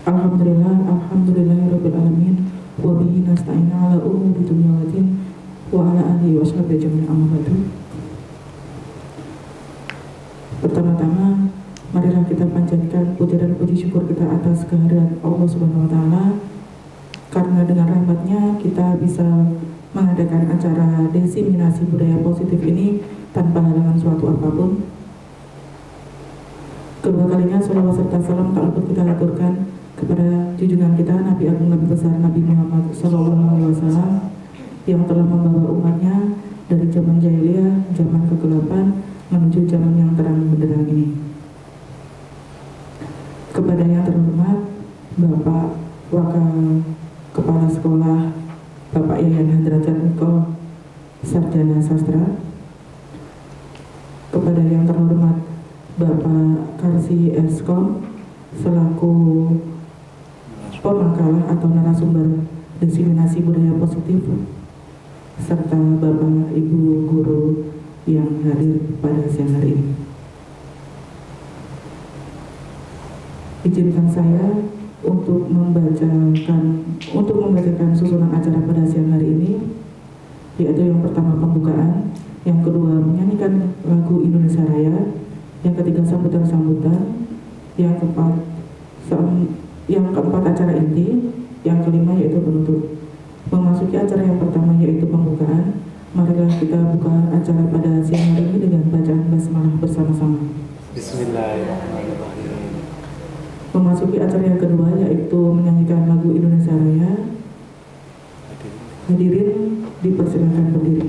Alhamdulillahirabbil alamin wa bihi nasta'in 'ala umuri dunya waddin wa 'ala alihi washabihi ajmain amma ba'du. Pertama-tama marilah kita panjatkan puja dan puji syukur kita atas kehadirat Allah Subhanahu wa taala, karena dengan rahmatnya kita bisa mengadakan acara desiminasi budaya positif ini tanpa halangan suatu apapun. Kedua kalinya sholawat serta salam tak luput kita aturkan kepada junjungan kita Nabi Agung Nabi Besar Nabi Muhammad SAW yang telah membawa umatnya dari zaman jahiliyah, zaman kegelapan menuju zaman yang terang benderang ini. Kepada yang terhormat Bapak Wakil Kepala Sekolah Bapak Yayan Hendra Jatmiko, Sarjana Sastra. Kepada yang terhormat Bapak Karsi Eskom selaku pemangkalah atau narasumber desiminasi budaya positif, serta Bapak Ibu guru yang hadir pada siang hari ini. Izinkan saya untuk membacakan susunan acara pada siang hari ini, yaitu yang pertama pembukaan, yang kedua menyanyikan lagu Indonesia Raya, yang ketiga sambutan-sambutan, yang keempat acara inti, yang kelima yaitu penutup. Memasuki acara yang pertama yaitu pembukaan, marilah kita buka acara pada siang hari ini dengan bacaan basmalah bersama-sama. Bismillahirrahmanirrahim. Memasuki acara yang kedua yaitu menyanyikan lagu Indonesia Raya. Hadirin dipersilakan berdiri.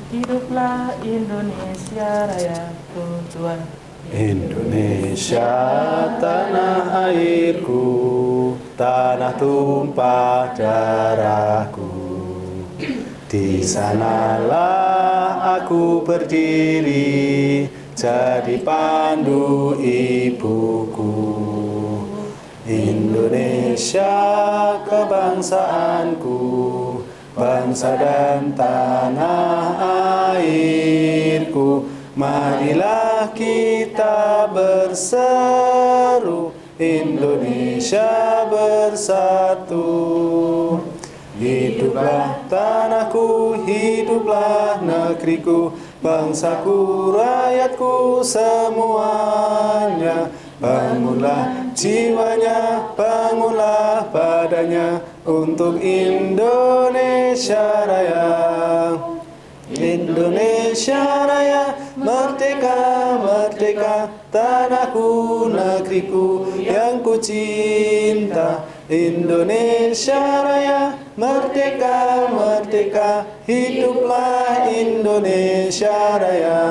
Hiduplah Indonesia Raya, tujuan Indonesia tanah airku, tanah tumpah darahku. Di sanalah aku berdiri, jadi pandu ibuku. Indonesia kebangsaanku, bangsa dan tanah airku. Marilah kita berseru, Indonesia bersatu. Hiduplah tanahku, hiduplah negeriku, bangsaku, rakyatku semuanya. Bangunlah jiwanya, bangunlah badannya untuk Indonesia Raya. Indonesia Raya, merdeka, merdeka, tanahku, negeriku yang ku cinta. Indonesia Raya, merdeka, merdeka, hiduplah Indonesia Raya.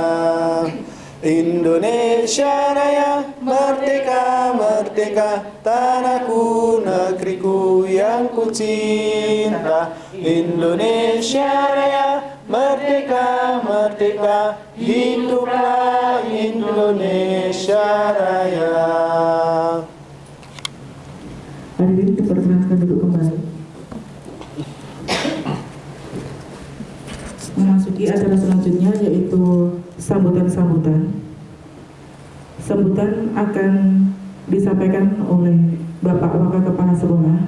Indonesia Raya, merdeka, merdeka, tanahku, negeriku yang ku cinta. Indonesia Raya, merdeka, merdeka, hiduplah Indonesia Raya. Hadirin dipersilakan duduk kembali. Memasuki acara selanjutnya yaitu sambutan-sambutan. Sambutan akan disampaikan oleh Bapak Wakil Kepala Sekolah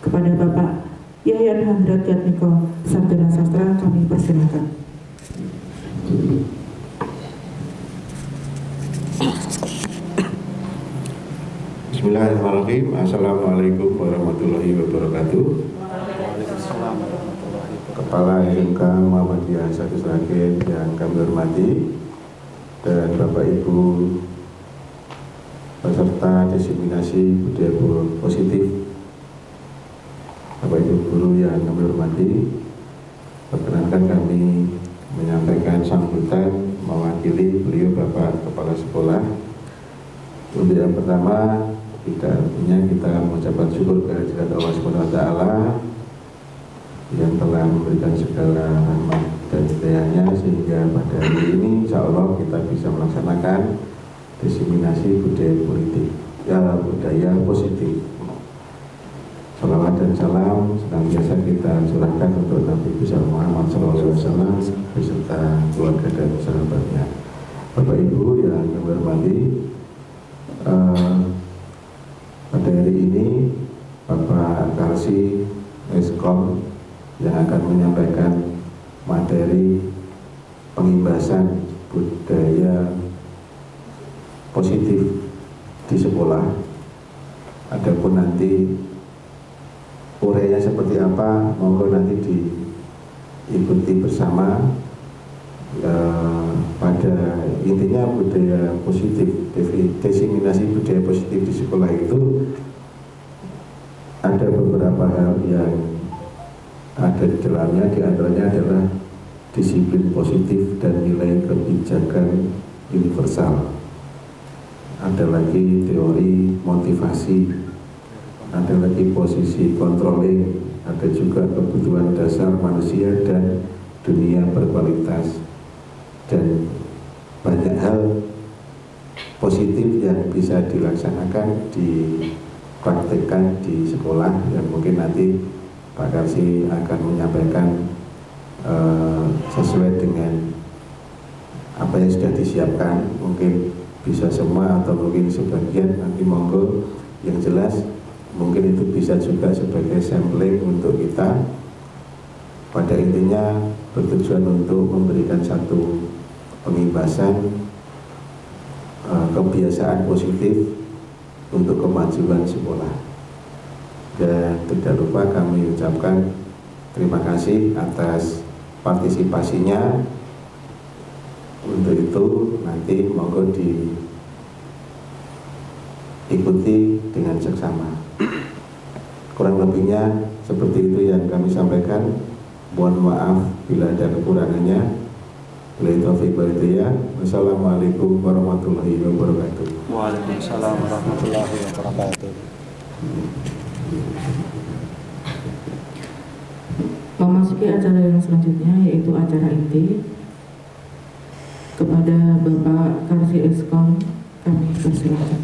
kepada Bapak Yayan Hendra Jatmiko, Sarjana Sastra. Kami persilakan. Bismillahirrahmanirrahim. Assalamualaikum warahmatullahi wabarakatuh. Kepala SMK Muhammadiyah 1 Sragen yang kami hormati, dan Bapak Ibu peserta desiminasi budaya positif, Bapak Ibu guru yang kami hormati, perkenankan kami menyampaikan sambutan mewakili beliau Bapak Kepala Sekolah. Untuk yang pertama, kita mengucapkan syukur kehadirat Allah SWT yang telah memberikan segala rahmat dan hidayahnya sehingga pada hari ini insya Allah kita bisa melaksanakan desiminasi budaya positif. Salawat dan salam senantiasa kita curahkan untuk Nabi besar Muhammad SAW beserta keluarga dan sahabatnya. Bapak Ibu yang kami hormati, pada hari ini Bapak Karsi Eskom yang akan menyampaikan materi pengimbasan budaya positif di sekolah. Adapun nanti urainya seperti apa, monggo nanti diikuti bersama. Pada intinya budaya positif, diseminasi budaya positif di sekolah itu ada beberapa hal yang ada di dalamnya, di antaranya adalah disiplin positif dan nilai kebijakan universal. Ada lagi teori motivasi, ada lagi posisi controlling, ada juga kebutuhan dasar manusia dan dunia berkualitas, dan banyak hal positif yang bisa dilaksanakan, dipraktekkan di sekolah, yang mungkin nanti Pak Karsi akan menyampaikan sesuai dengan apa yang sudah disiapkan. Mungkin bisa semua atau mungkin sebagian, nanti monggo. Yang jelas mungkin itu bisa juga sebagai sampling untuk kita. Pada intinya bertujuan untuk memberikan satu pengimbasan kebiasaan positif untuk kemajuan sekolah. Dan tidak lupa kami ucapkan terima kasih atas partisipasinya. Untuk itu nanti monggo diikuti dengan seksama. Kurang lebihnya seperti itu yang kami sampaikan. Mohon maaf bila ada kekurangannya. Wassalamualaikum warahmatullahi wabarakatuh. Waalaikumsalam warahmatullahi wabarakatuh. Memasuki acara yang selanjutnya, yaitu acara inti. Kepada Bapak Karsi Eskom kami persilakan.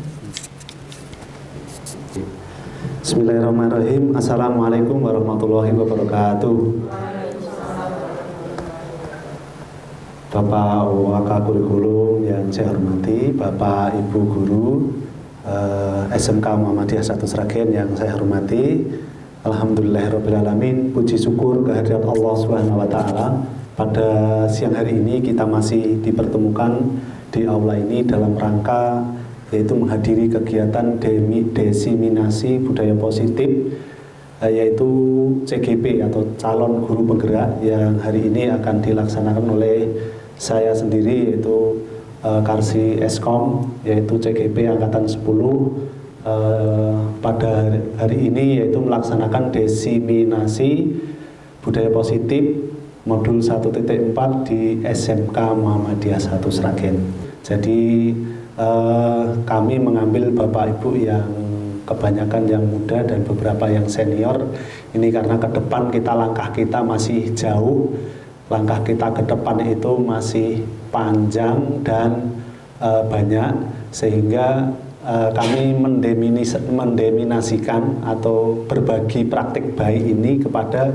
Bismillahirrahmanirrahim. Assalamualaikum warahmatullahi wabarakatuh. Bapak Wakakurikulum yang saya hormati, Bapak Ibu Guru SMK Muhammadiyah 1 Sragen yang saya hormati, alhamdulillahirrabbilalamin, puji syukur kehadirat Allah Subhanahu wa Ta'ala. Pada siang hari ini kita masih dipertemukan di aula ini dalam rangka yaitu menghadiri kegiatan desiminasi budaya positif, yaitu CGP atau calon guru penggerak, yang hari ini akan dilaksanakan oleh saya sendiri, yaitu Karsi Eskom, yaitu CGP Angkatan 10. Pada hari ini yaitu melaksanakan desiminasi budaya positif modul 1.4 di SMK Muhammadiyah 1 Sragen. Jadi kami mengambil Bapak Ibu yang kebanyakan yang muda dan beberapa yang senior ini karena ke depan langkah kita masih jauh, langkah kita ke depan itu masih panjang dan banyak, sehingga kami mendeminasikan atau berbagi praktik baik ini kepada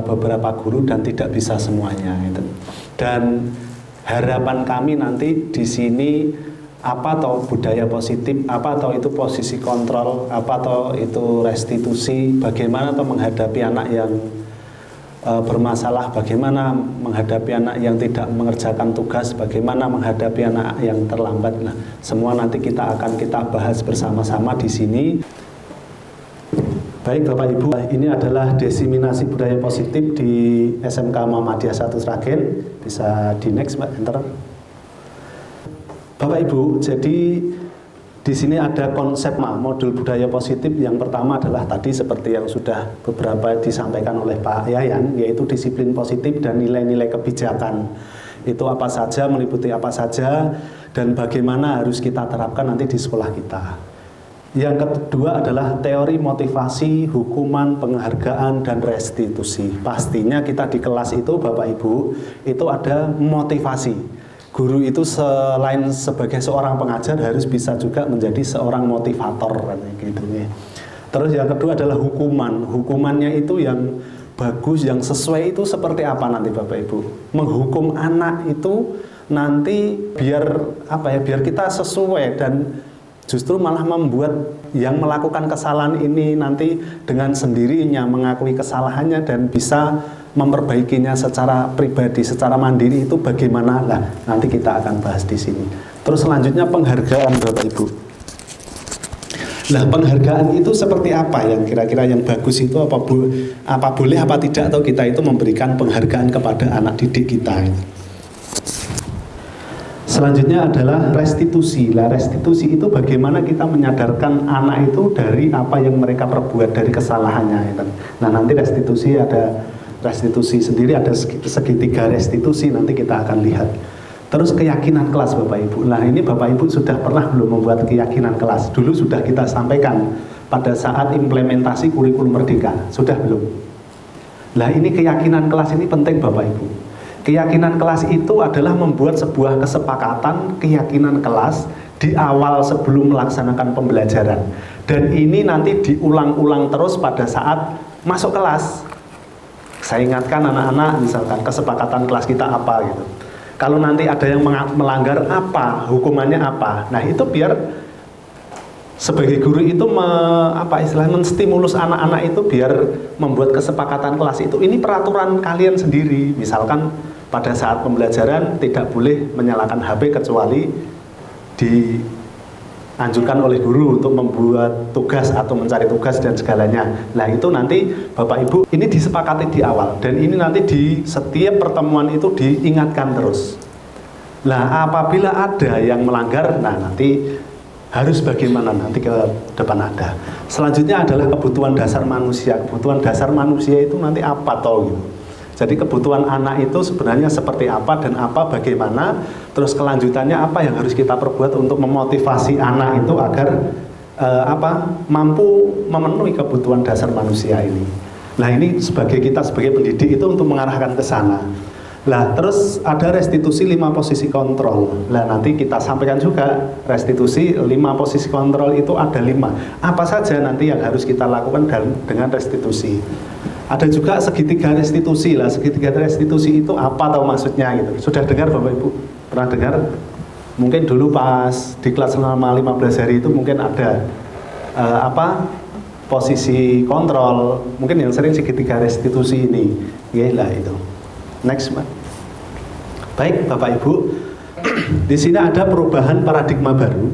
beberapa guru dan tidak bisa semuanya. Dan harapan kami nanti di sini, apa atau budaya positif, apa atau itu posisi kontrol, apa atau itu restitusi, bagaimana atau menghadapi anak yang bermasalah, bagaimana menghadapi anak yang tidak mengerjakan tugas, bagaimana menghadapi anak yang terlambat. Nah, semua nanti kita bahas bersama-sama di sini. Baik Bapak Ibu, ini adalah desiminasi budaya positif di SMK Muhammadiyah 1 Sragen. Bisa di next Mbak, enter. Bapak Ibu, jadi di sini ada konsep modul budaya positif. Yang pertama adalah tadi seperti yang sudah beberapa disampaikan oleh Pak Yayan, yaitu disiplin positif dan nilai-nilai kebijakan. Itu apa saja, meliputi apa saja, dan bagaimana harus kita terapkan nanti di sekolah kita. Yang kedua adalah teori motivasi, hukuman, penghargaan, dan restitusi. Pastinya kita di kelas itu Bapak Ibu, itu ada motivasi. Guru itu selain sebagai seorang pengajar harus bisa juga menjadi seorang motivator gitu ya. Terus yang kedua adalah hukuman. Hukumannya itu yang bagus, yang sesuai itu seperti apa nanti Bapak Ibu? Menghukum anak itu nanti biar biar kita sesuai dan justru malah membuat yang melakukan kesalahan ini nanti dengan sendirinya mengakui kesalahannya dan bisa memperbaikinya secara pribadi, secara mandiri itu bagaimana? Nah, nanti kita akan bahas di sini. Terus selanjutnya penghargaan Bapak Ibu. Nah, penghargaan itu seperti apa yang kira-kira yang bagus itu apa boleh apa tidak atau kita itu memberikan penghargaan kepada anak didik kita. Selanjutnya adalah restitusi. Lah, restitusi itu bagaimana kita menyadarkan anak itu dari apa yang mereka perbuat, dari kesalahannya. Nah, nanti restitusi sendiri ada segitiga restitusi, nanti kita akan lihat. Terus keyakinan kelas Bapak Ibu. Nah, ini Bapak Ibu sudah pernah belum membuat keyakinan kelas? Dulu sudah kita sampaikan pada saat implementasi kurikulum merdeka. Sudah belum? Nah, ini keyakinan kelas ini penting Bapak Ibu. Keyakinan kelas itu adalah membuat sebuah kesepakatan keyakinan kelas di awal sebelum melaksanakan pembelajaran. Dan ini nanti diulang-ulang terus pada saat masuk kelas. Saya ingatkan anak-anak misalkan kesepakatan kelas kita apa gitu. Kalau nanti ada yang melanggar apa, hukumannya apa. Nah, itu biar sebagai guru itu menstimulus anak-anak itu biar membuat kesepakatan kelas itu. Ini peraturan kalian sendiri. Misalkan pada saat pembelajaran tidak boleh menyalakan HP kecuali dianjurkan oleh guru untuk membuat tugas atau mencari tugas dan segalanya. Nah, itu nanti Bapak Ibu ini disepakati di awal dan ini nanti di setiap pertemuan itu diingatkan terus. Nah, apabila ada yang melanggar, nah nanti harus bagaimana nanti ke depan ada. Selanjutnya adalah kebutuhan dasar manusia. Kebutuhan dasar manusia itu nanti apa toh gitu. Jadi kebutuhan anak itu sebenarnya seperti apa dan apa bagaimana, terus kelanjutannya apa yang harus kita perbuat untuk memotivasi anak itu agar mampu memenuhi kebutuhan dasar manusia ini. Nah, ini kita sebagai pendidik itu untuk mengarahkan ke sana. Nah, terus ada restitusi 5 posisi kontrol. Nah, nanti kita sampaikan juga restitusi 5 posisi kontrol itu ada 5. Apa saja nanti yang harus kita lakukan dengan restitusi. Ada juga segitiga restitusi lah. Segitiga restitusi itu apa tahu maksudnya gitu. Sudah dengar Bapak Ibu? Pernah dengar? Mungkin dulu pas di kelas selama 15 hari itu mungkin ada posisi kontrol. Mungkin yang sering segitiga restitusi ini. Ya lah itu. Next, Mbak. Baik, Bapak Ibu. Di sini ada perubahan paradigma baru.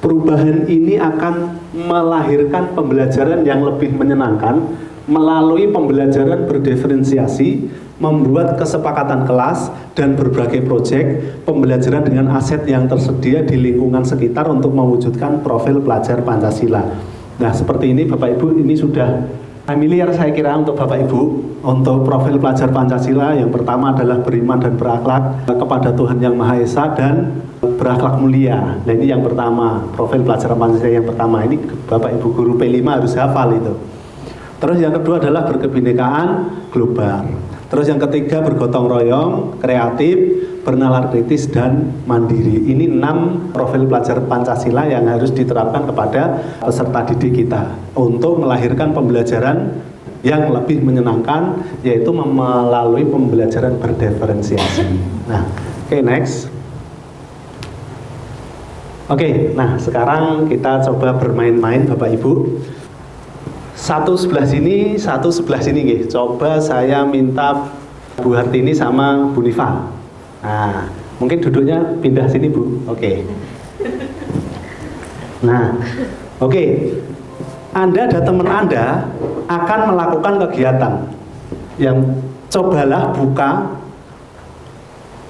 Perubahan ini akan melahirkan pembelajaran yang lebih menyenangkan melalui pembelajaran berdiferensiasi, membuat kesepakatan kelas dan berbagai proyek pembelajaran dengan aset yang tersedia di lingkungan sekitar untuk mewujudkan profil pelajar Pancasila. Nah, seperti ini Bapak Ibu, ini sudah familiar saya kira untuk Bapak Ibu. Untuk profil pelajar Pancasila yang pertama adalah beriman dan berakhlak kepada Tuhan Yang Maha Esa dan berakhlak mulia. Nah, ini yang pertama, profil pelajar Pancasila yang pertama. Ini Bapak Ibu guru P5 harus hafal itu. Terus yang kedua adalah berkebinekaan global. Terus yang ketiga bergotong royong, kreatif, bernalar kritis dan mandiri. Ini 6 profil pelajar Pancasila yang harus diterapkan kepada peserta didik kita untuk melahirkan pembelajaran yang lebih menyenangkan, yaitu melalui pembelajaran berdiferensiasi. Nah, oke, next. Oke, nah sekarang kita coba bermain-main Bapak Ibu. Satu sebelah sini, satu sebelah sini nggih. Coba saya minta Bu Hartini sama Bu Nifa. Nah, mungkin duduknya pindah sini Bu. Oke. Nah, oke. Anda dan teman Anda akan melakukan kegiatan yang cobalah buka.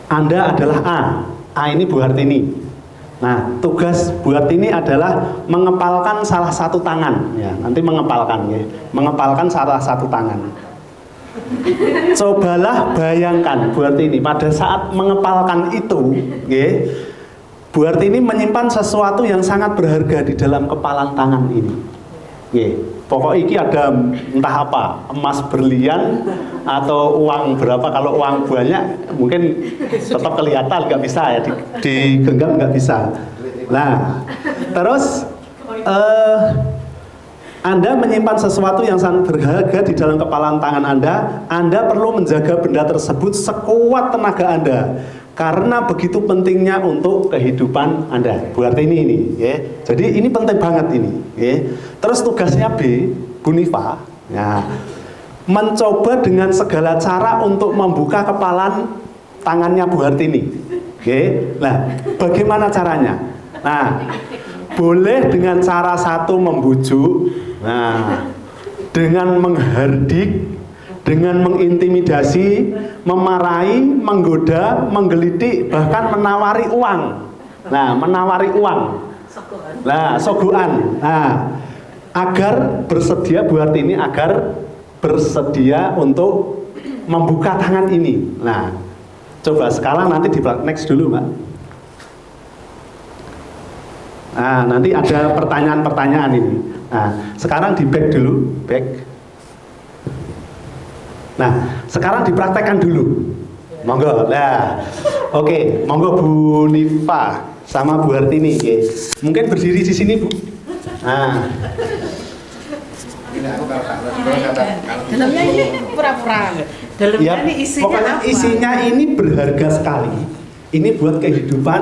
Anda adalah A. A ini Bu Hartini. Nah, tugas Bu Hartini adalah mengepalkan salah satu tangan. Ya, nanti mengepalkan ya. Mengepalkan salah satu tangan. Cobalah bayangkan Bu Hartini pada saat mengepalkan itu, ya, Bu Hartini menyimpan sesuatu yang sangat berharga di dalam kepalan tangan ini. Ya, pokok iki ada entah apa, emas berlian atau uang berapa. Kalau uang banyak mungkin tetap kelihatan, nggak bisa ya, digenggam nggak bisa. Nah, terus Anda menyimpan sesuatu yang sangat berharga di dalam kepalan tangan Anda perlu menjaga benda tersebut sekuat tenaga Anda. karena begitu pentingnya untuk kehidupan Anda. Bu Hartini ini, ya. Jadi ini penting banget ini, ya. Terus tugasnya B, Bu Nifa, ya, mencoba dengan segala cara untuk membuka kepalan tangannya Bu Hartini. Oke. Nah, bagaimana caranya? Nah, boleh dengan cara satu membujuk, nah, dengan menghardik, dengan mengintimidasi, memarahi, menggoda, menggelitik, bahkan menawari uang. Nah, menawari uang. Nah, sogokan. Nah, agar bersedia Bu Hartini agar bersedia untuk membuka tangan ini. Nah, coba sekarang nanti di next dulu, Mbak. Nah, nanti ada pertanyaan-pertanyaan ini. Nah, sekarang di back dulu, back. Nah, sekarang dipraktekkan dulu. Monggo. Nah, oke, monggo Bu Nifa sama Bu Hartini. Oke. Mungkin berdiri di sini, Bu. Nah. Dalamnya ini pura-pura. Dalamnya Ya, ini isinya pokoknya apa? isinya ini berharga sekali. Ini buat kehidupan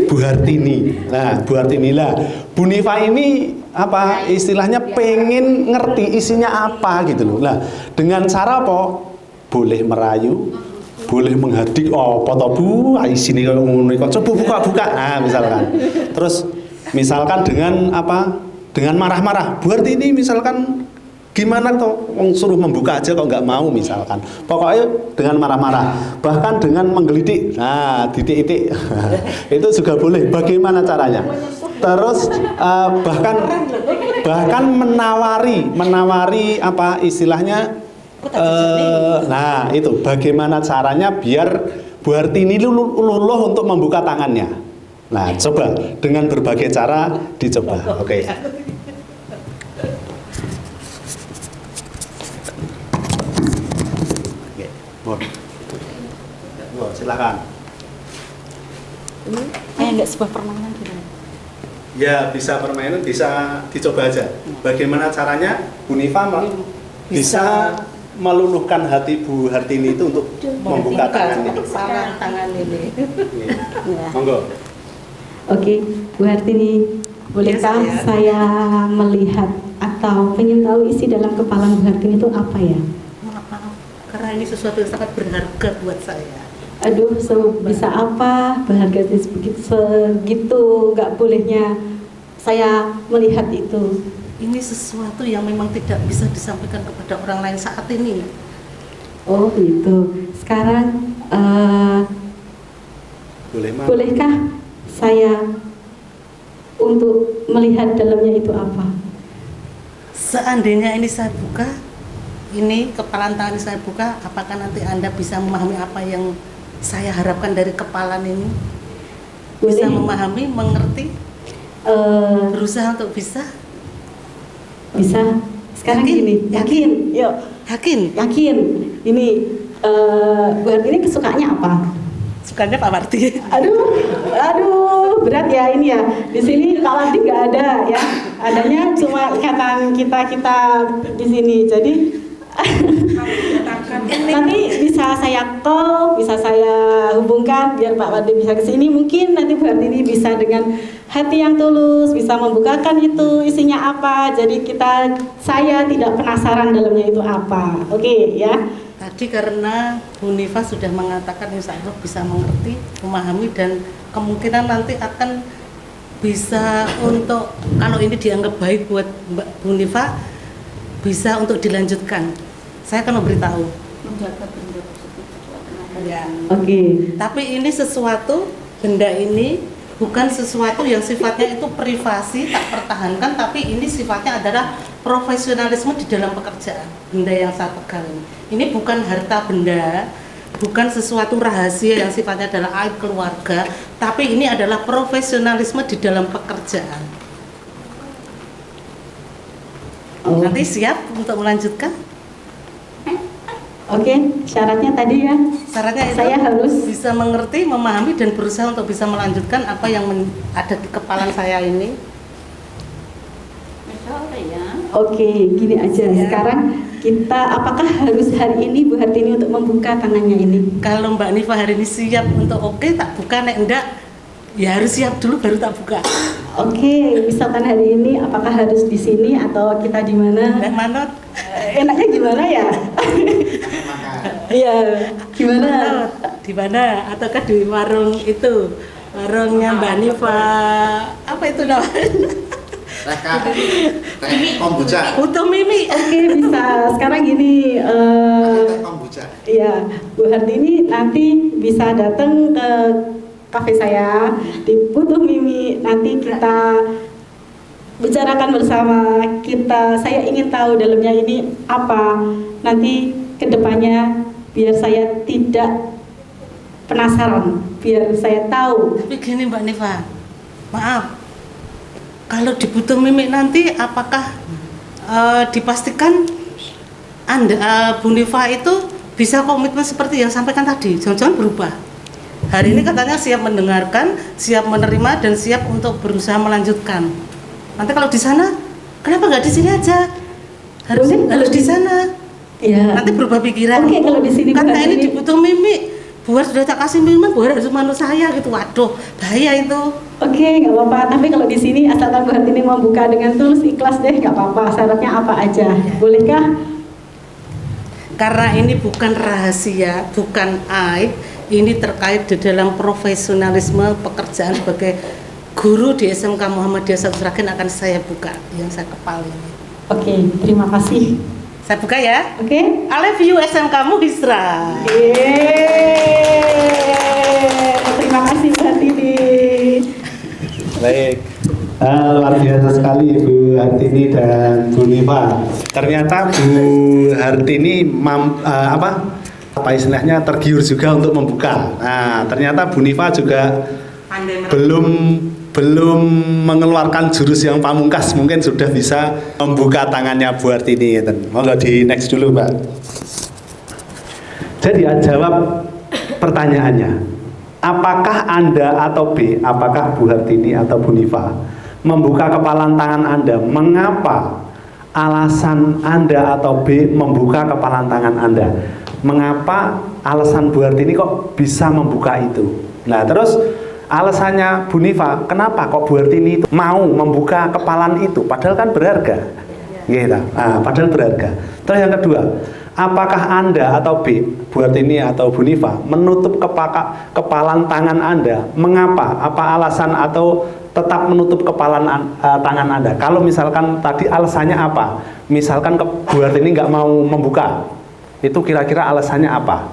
Bu Hartini. Nah, Bu Hartini lah. Bu Nifa ini apa istilahnya pengen ngerti isinya apa gitu loh. Nah, dengan cara apa? Boleh merayu, boleh menghardik. Oh, foto Bu, isine koyo ngono kok. Coba buka. Nah, misalkan. Terus misalkan dengan apa? Dengan marah-marah. Bu Hartini misalkan gimana toh suruh membuka aja kok nggak mau misalkan. Pokoknya dengan marah-marah, bahkan dengan menggelitik. Nah, titik-titik. Itu juga boleh. Bagaimana caranya? Terus bahkan menawari apa istilahnya? Nah, itu bagaimana caranya biar Bu Hartini luluh untuk membuka tangannya. Nah, coba dengan berbagai cara dicoba. Oke. Silakan. Ini kayak nggak sebuah permainan gitu. Ya, bisa permainan, bisa dicoba aja. Bagaimana caranya Bu Nifa bisa meluluhkan hati Bu Hartini itu untuk membuka tangan ini. Tangan ini. Ya. Monggo. Oke, Bu Hartini, bolehkah Ya, saya melihat atau ingin tahu isi dalam kepala Bu Hartini itu apa ya? Maaf, karena ini sesuatu yang sangat berharga buat saya. Aduh, bisa apa? Berharga segitu, nggak bolehnya saya melihat itu. Ini sesuatu yang memang tidak bisa disampaikan kepada orang lain saat ini. Oh gitu. Sekarang Boleh, Mas. bolehkah saya untuk melihat dalamnya itu apa? Seandainya ini saya buka, ini kepalan tangan ini saya buka, apakah nanti Anda bisa memahami apa yang saya harapkan dari kepalan ini? Bisa Boleh. memahami, mengerti, Eh, berusaha untuk bisa? bisa. Sekarang Yakin? gini, yakin, yuk, Yakin? yakin. Ini Bu Hartini kesukanya apa? Sukanya Pak Marti. Aduh, berat ya ini ya. Di sini Pak Marti nggak ada ya. Adanya cuma ikatan kita di sini. Jadi nanti bisa saya call, bisa saya hubungkan biar Pak Marti bisa ke sini. Mungkin nanti Bu Hartini bisa dengan hati yang tulus bisa membukakan itu isinya apa. Jadi saya tidak penasaran dalamnya itu apa. Oke ya. Tadi karena Bu Nifa sudah mengatakan insya Allah bisa mengerti, memahami dan kemungkinan nanti akan bisa untuk kalau ini dianggap baik buat Mbak Bu Nifa bisa untuk dilanjutkan. Saya akan memberitahu. Ya. Oke. Tapi ini sesuatu benda ini bukan sesuatu yang sifatnya itu privasi tak pertahankan, tapi ini sifatnya adalah profesionalisme di dalam pekerjaan. Benda yang saya pegang ini bukan harta benda, bukan sesuatu rahasia yang sifatnya adalah aib keluarga, tapi ini adalah profesionalisme di dalam pekerjaan. Oh. Nanti siap untuk melanjutkan? Oke, syaratnya tadi ya. Syaratnya itu Saya harus bisa mengerti, memahami dan berusaha untuk bisa melanjutkan apa yang ada di kepala saya ini. Oke, gini aja. Ya. Sekarang kita apakah harus hari ini Bu Hartini untuk membuka tangannya ini? Kalau Mbak Nifa hari ini siap untuk oke tak buka, nek enggak ya harus siap dulu baru tak buka. Oke, misalkan hari ini apakah harus di sini atau kita di mana? Nek manut Enaknya gimana ya? Iya, gimana? di mana ataukah di warung itu, warungnya Mbak Nifa, apa itu namanya? Kombucha. Utuh Mimi. Oke, bisa. Sekarang gini, Kombucha. iya, Bu Hartini nanti bisa datang ke kafe saya di Putu Mimi. Nanti kita bicarakan bersama. Saya ingin tahu dalamnya ini apa. Nanti kedepannya biar saya tidak penasaran, biar saya tahu. Tapi gini Mbak Nifa, maaf, kalau di Putu Mimi nanti apakah dipastikan Anda, Bu Nifa itu bisa komitmen seperti yang sampaikan tadi, jangan-jangan berubah. Hari ini katanya siap mendengarkan, siap menerima, dan siap untuk berusaha melanjutkan. Nanti kalau di sana, kenapa nggak di sini aja? Harus di sana. Ya. Nanti berubah pikiran. Oke, kalau di sini karena berarti ini di Putu Mimi, buat sudah tak kasih minuman, buat harus manut saya gitu. Waduh, bahaya itu. Oke, nggak apa-apa. Tapi kalau di sini asalkan Bu Hartini membuka dengan tulus ikhlas deh, nggak apa-apa. Syaratnya apa aja? Bolehkah? Karena ini bukan rahasia, bukan aib. Ini terkait di dalam profesionalisme pekerjaan sebagai guru di SMK Muhammadiyah Satu Sragen akan saya buka yang saya kepal ini. Oke, terima kasih. Saya buka ya. Oke. I love you SMK Muhisra. Yeay. Terima kasih Bu Hartini. Baik. Luar biasa sekali Bu Hartini dan Bu Nifa. Ternyata Bu Hartini apa istilahnya tergiur juga untuk membuka. Nah, ternyata Bu Nifa juga belum mengeluarkan jurus yang pamungkas, mungkin sudah bisa membuka tangannya Bu Hartini. Monggo di next dulu, Mbak. Jadi jawab pertanyaannya, apakah Anda atau B, apakah Bu Hartini atau Bu Nifa membuka kepalan tangan Anda? Mengapa alasan Anda atau B membuka kepalan tangan Anda? Mengapa alasan Bu Hartini kok bisa membuka itu? Nah, terus alasannya Bu Nifa, kenapa kok Bu Hartini itu mau membuka kepalan itu? Padahal kan berharga. Gitu. Nah, padahal berharga. Terus yang kedua, apakah Anda atau B, Bu Hartini atau Bu Nifa menutup kepalan tangan Anda? Mengapa? Apa alasan atau tetap menutup kepalan tangan Anda? Kalau misalkan tadi alasannya apa? Misalkan Bu Hartini nggak mau membuka, itu kira-kira alasannya apa?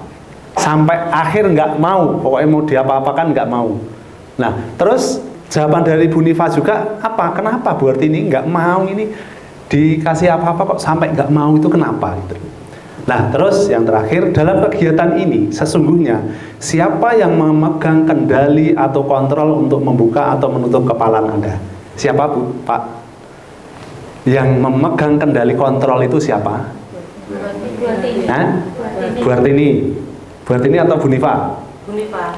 Sampai akhir nggak mau, pokoknya mau diapa-apakan nggak mau. Nah, terus jawaban dari Bu Nifa juga apa? Kenapa Bu Hartini nggak mau ini dikasih apa-apa kok sampai nggak mau, itu kenapa? Gitu. Nah, terus yang terakhir, dalam kegiatan ini sesungguhnya siapa yang memegang kendali atau kontrol untuk membuka atau menutup kepalan Anda? Siapa Bu? Pak? Yang memegang kendali kontrol itu siapa? Bu Hartini. Bu Hartini atau Bu Nifa? Bu Nifa.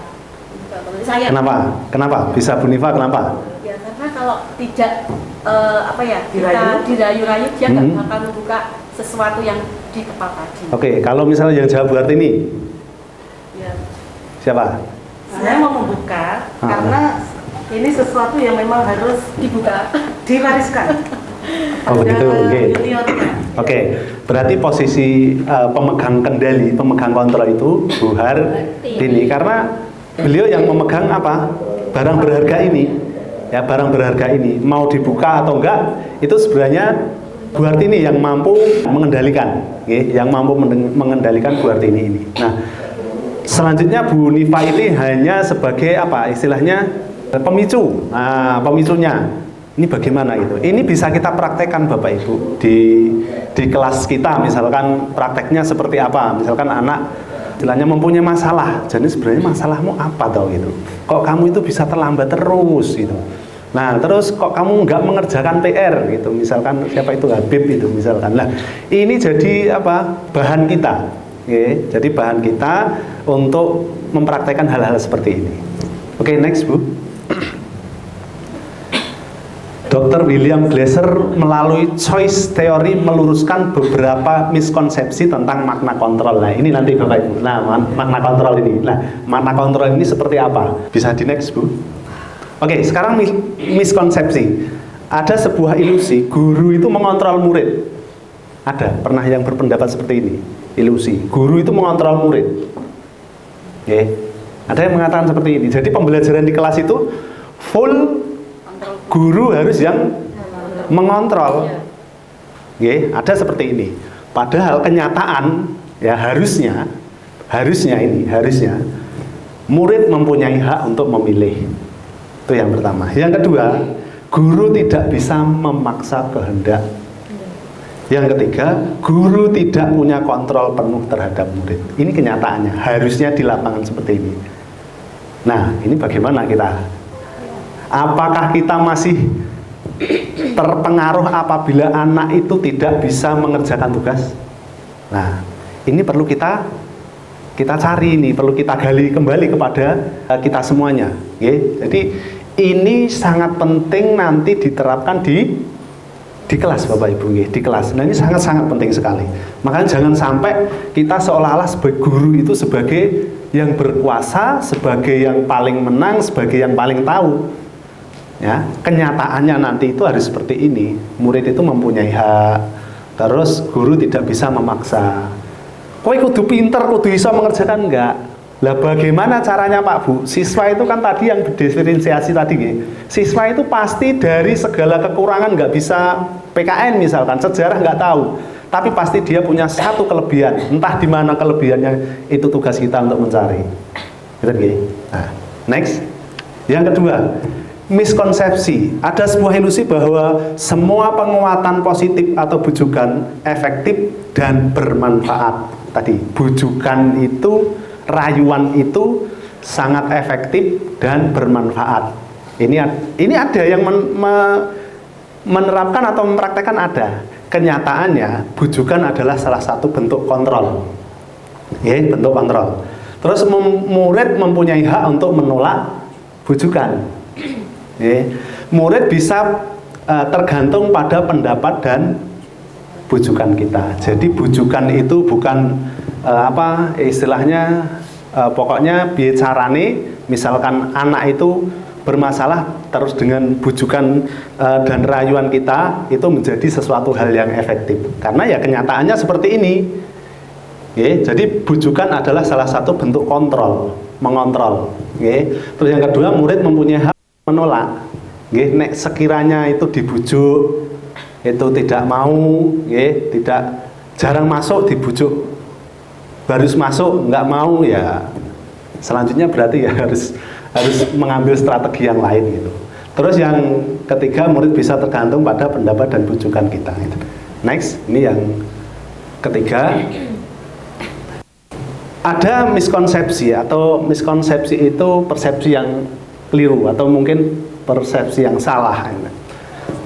Saya. Kenapa? Bisa Bu Nifa kenapa? Ya karena kalau tidak kita dirayu-rayu dia nggak akan membuka sesuatu yang di kepala tadi. Oke, kalau misalnya yang jawab Bu Hartini, Ya. siapa? Saya mau membuka karena ini sesuatu yang memang harus Dibuka. diwariskan. Oh begitu, oke. Juniornya. Oke, berarti posisi pemegang kendali, pemegang kontrol itu Bu Hartini, karena beliau yang memegang apa? Barang berharga ini, ya barang berharga ini mau dibuka atau enggak, itu sebenarnya Bu Hartini yang mampu mengendalikan, yang mampu mengendalikan Bu Hartini ini. Nah, selanjutnya Bu Nifa ini hanya sebagai apa? Istilahnya pemicu, pemicunya. Ini bagaimana itu? Ini bisa kita praktekkan Bapak Ibu di kelas kita, misalkan prakteknya seperti apa? Misalkan anak istilahnya mempunyai masalah, jadi sebenarnya masalahmu apa tau gitu? Kok kamu itu bisa terlambat terus gitu? Nah terus kok kamu nggak mengerjakan PR gitu? Misalkan siapa itu Habib itu misalkan. Nah ini jadi apa? Bahan kita, jadi bahan kita untuk mempraktekkan hal-hal seperti ini. Oke, next Bu. Dr. William Glasser melalui choice theory meluruskan beberapa miskonsepsi tentang makna kontrol. Nah, ini nanti Bapak Ibu. Nah, makna kontrol ini. Nah, makna kontrol ini seperti apa? Bisa di next, Bu. Oke, sekarang miskonsepsi. Ada sebuah ilusi guru itu mengontrol murid. Ada, pernah yang berpendapat seperti ini. Ilusi, guru itu mengontrol murid. Oke. Ada yang mengatakan seperti ini. Jadi pembelajaran di kelas itu full guru harus yang mengontrol. Oke, ada seperti ini. Padahal kenyataan ya harusnya murid mempunyai hak untuk memilih. Itu yang pertama. Yang kedua, guru tidak bisa memaksa kehendak. Yang ketiga, guru tidak punya kontrol penuh terhadap murid. Ini kenyataannya, harusnya di lapangan seperti ini. Nah, ini bagaimana kita? Apakah kita masih terpengaruh apabila anak itu tidak bisa mengerjakan tugas? Nah, ini perlu kita cari ini, perlu kita gali kembali kepada kita semuanya. Jadi ini sangat penting nanti diterapkan di kelas, Bapak Ibu, di kelas. Nah, ini sangat-sangat penting sekali. Makanya jangan sampai kita seolah-olah sebagai guru itu sebagai yang berkuasa, sebagai yang paling menang, sebagai yang paling tahu. Ya, kenyataannya nanti itu harus seperti ini. Murid itu mempunyai hak. Terus guru tidak bisa memaksa. Kowe kudu pinter, kudu bisa mengerjakan, enggak. Lah bagaimana caranya Pak Bu? Siswa itu kan tadi yang diferensiasi tadi, siswa itu pasti dari segala kekurangan nggak bisa PKN misalkan, sejarah nggak tahu, tapi pasti dia punya satu kelebihan. Entah di mana kelebihannya, itu tugas kita untuk mencari. Nah, next. Yang kedua, miskonsepsi. Ada sebuah ilusi bahwa semua penguatan positif atau bujukan efektif dan bermanfaat. Tadi bujukan itu, rayuan itu sangat efektif dan bermanfaat. Ini ada yang menerapkan atau mempraktekkan, ada. Kenyataannya bujukan adalah salah satu bentuk kontrol. Bentuk kontrol. Terus murid mempunyai hak untuk menolak bujukan. Murid bisa tergantung pada pendapat dan bujukan kita. Jadi bujukan itu bukan istilahnya pokoknya bicarane, misalkan anak itu bermasalah, terus dengan bujukan dan rayuan kita itu menjadi sesuatu hal yang efektif. Karena ya kenyataannya seperti ini. Jadi bujukan adalah salah satu bentuk kontrol, mengontrol. Terus yang kedua, murid mempunyai hak menolak. Nek sekiranya itu dibujuk, itu tidak mau, tidak, jarang masuk, dibujuk harus masuk, nggak mau, ya selanjutnya berarti ya harus mengambil strategi yang lain gitu. Terus yang ketiga, murid bisa tergantung pada pendapat dan bujukan kita gitu. Next, ini yang ketiga. Ada miskonsepsi, atau miskonsepsi itu persepsi yang keliru atau mungkin persepsi yang salah.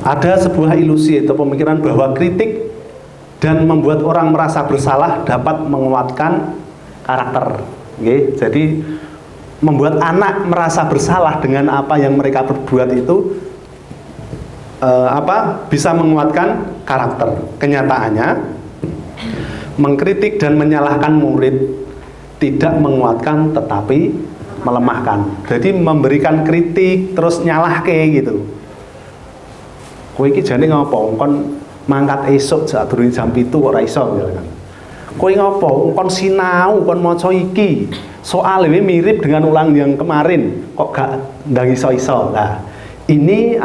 Ada sebuah ilusi atau pemikiran bahwa kritik dan membuat orang merasa bersalah dapat menguatkan karakter. Jadi membuat anak merasa bersalah dengan apa yang mereka perbuat itu bisa menguatkan karakter. Kenyataannya mengkritik dan menyalahkan murid tidak menguatkan tetapi melemahkan. Jadi memberikan kritik terus nyalahke gitu. Kowe iki jane ngopo? Kon mangkat esuk sak durunge jam 7 kok ora iso kan. Kowe ngopo? Kon sinau, kon maca iki. Soalnya mirip dengan ulang yang kemarin, kok gak ndang iso-iso. Nah, ini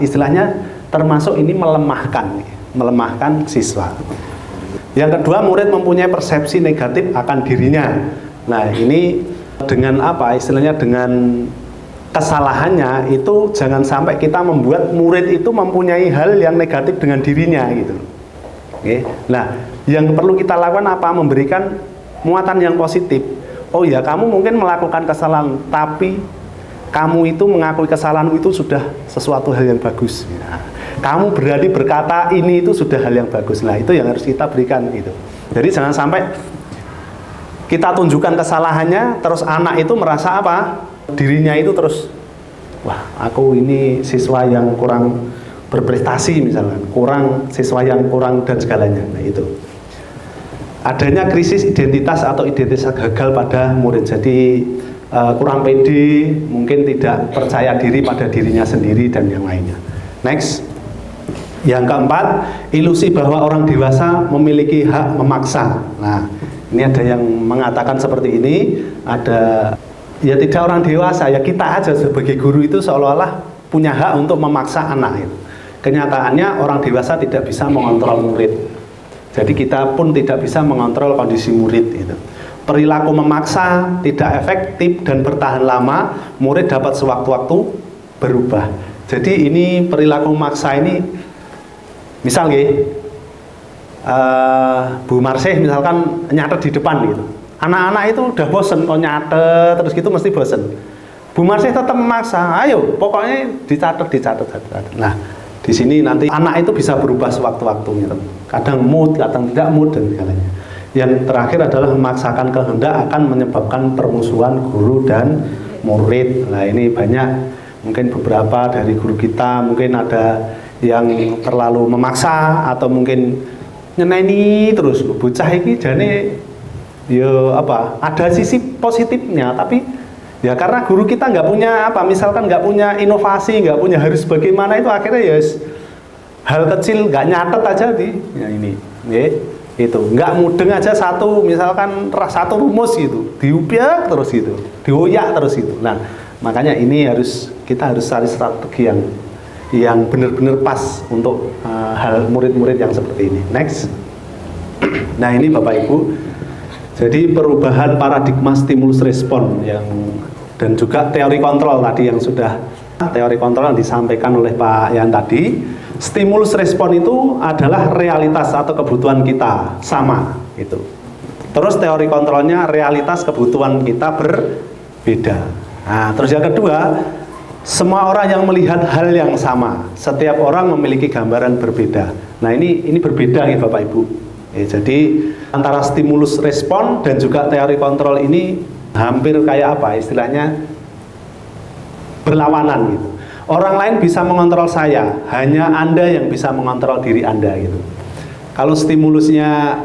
istilahnya termasuk ini melemahkan siswa. Yang kedua, murid mempunyai persepsi negatif akan dirinya. Nah, ini dengan istilahnya dengan kesalahannya itu jangan sampai kita membuat murid itu mempunyai hal yang negatif dengan dirinya gitu. Nah, yang perlu kita lakukan memberikan muatan yang positif. Oh ya, kamu mungkin melakukan kesalahan, tapi kamu itu mengakui kesalahanmu itu sudah sesuatu hal yang bagus. Nah, kamu berani berkata ini itu sudah hal yang bagus. Nah, itu yang harus kita berikan gitu. Jadi jangan sampai kita tunjukkan kesalahannya, terus anak itu merasa dirinya itu terus, wah, aku ini siswa yang kurang berprestasi misalkan, kurang siswa yang kurang dan segalanya. Nah itu. Adanya krisis identitas atau identitas gagal pada murid. Jadi kurang pede, mungkin tidak percaya diri pada dirinya sendiri dan yang lainnya. Next. Yang keempat, ilusi bahwa orang dewasa memiliki hak memaksa. Nah, ini ada yang mengatakan seperti ini, ada ya tidak orang dewasa, ya kita aja sebagai guru itu seolah-olah punya hak untuk memaksa anak itu. Kenyataannya orang dewasa tidak bisa mengontrol murid. Jadi kita pun tidak bisa mengontrol kondisi murid itu. Perilaku memaksa tidak efektif dan bertahan lama, murid dapat sewaktu-waktu berubah. Jadi ini perilaku memaksa ini, misal Bu Marsih misalkan nyatet di depan gitu. Anak-anak itu udah bosen kalau nyatet terus gitu mesti bosen. Bu Marsih tetap memaksa, ayo pokoknya dicatat. Nah, di sini nanti anak itu bisa berubah sewaktu-waktu gitu. Kadang mood, kadang tidak mood dan segalanya. Yang terakhir adalah memaksakan kehendak akan menyebabkan permusuhan guru dan murid. Nah, ini banyak, mungkin beberapa dari guru kita mungkin ada yang terlalu memaksa atau mungkin nyeneni terus bocah iki jane ya apa, ada sisi positifnya tapi ya karena guru kita nggak punya apa, misalkan nggak punya inovasi, nggak punya harus bagaimana, itu akhirnya ya hal kecil nggak nyatet aja ya ini ya, itu nggak mudeng aja misalkan satu rumus gitu diupiak terus gitu, dioyak terus gitu. Nah makanya ini kita harus cari strategi yang benar-benar pas untuk hal murid-murid yang seperti ini. Next. Nah ini Bapak Ibu, jadi perubahan paradigma stimulus respon dan juga teori kontrol tadi yang sudah teori kontrol yang disampaikan oleh Pak Yan tadi. Stimulus respon itu adalah realitas atau kebutuhan kita sama itu. Terus teori kontrolnya realitas kebutuhan kita berbeda. Nah terus yang kedua, semua orang yang melihat hal yang sama, setiap orang memiliki gambaran berbeda. Nah ini berbeda nih Bapak Ibu. Jadi antara stimulus respon dan juga teori kontrol ini hampir kayak apa istilahnya, berlawanan gitu. Orang lain bisa mengontrol saya, hanya Anda yang bisa mengontrol diri Anda gitu. Kalau stimulusnya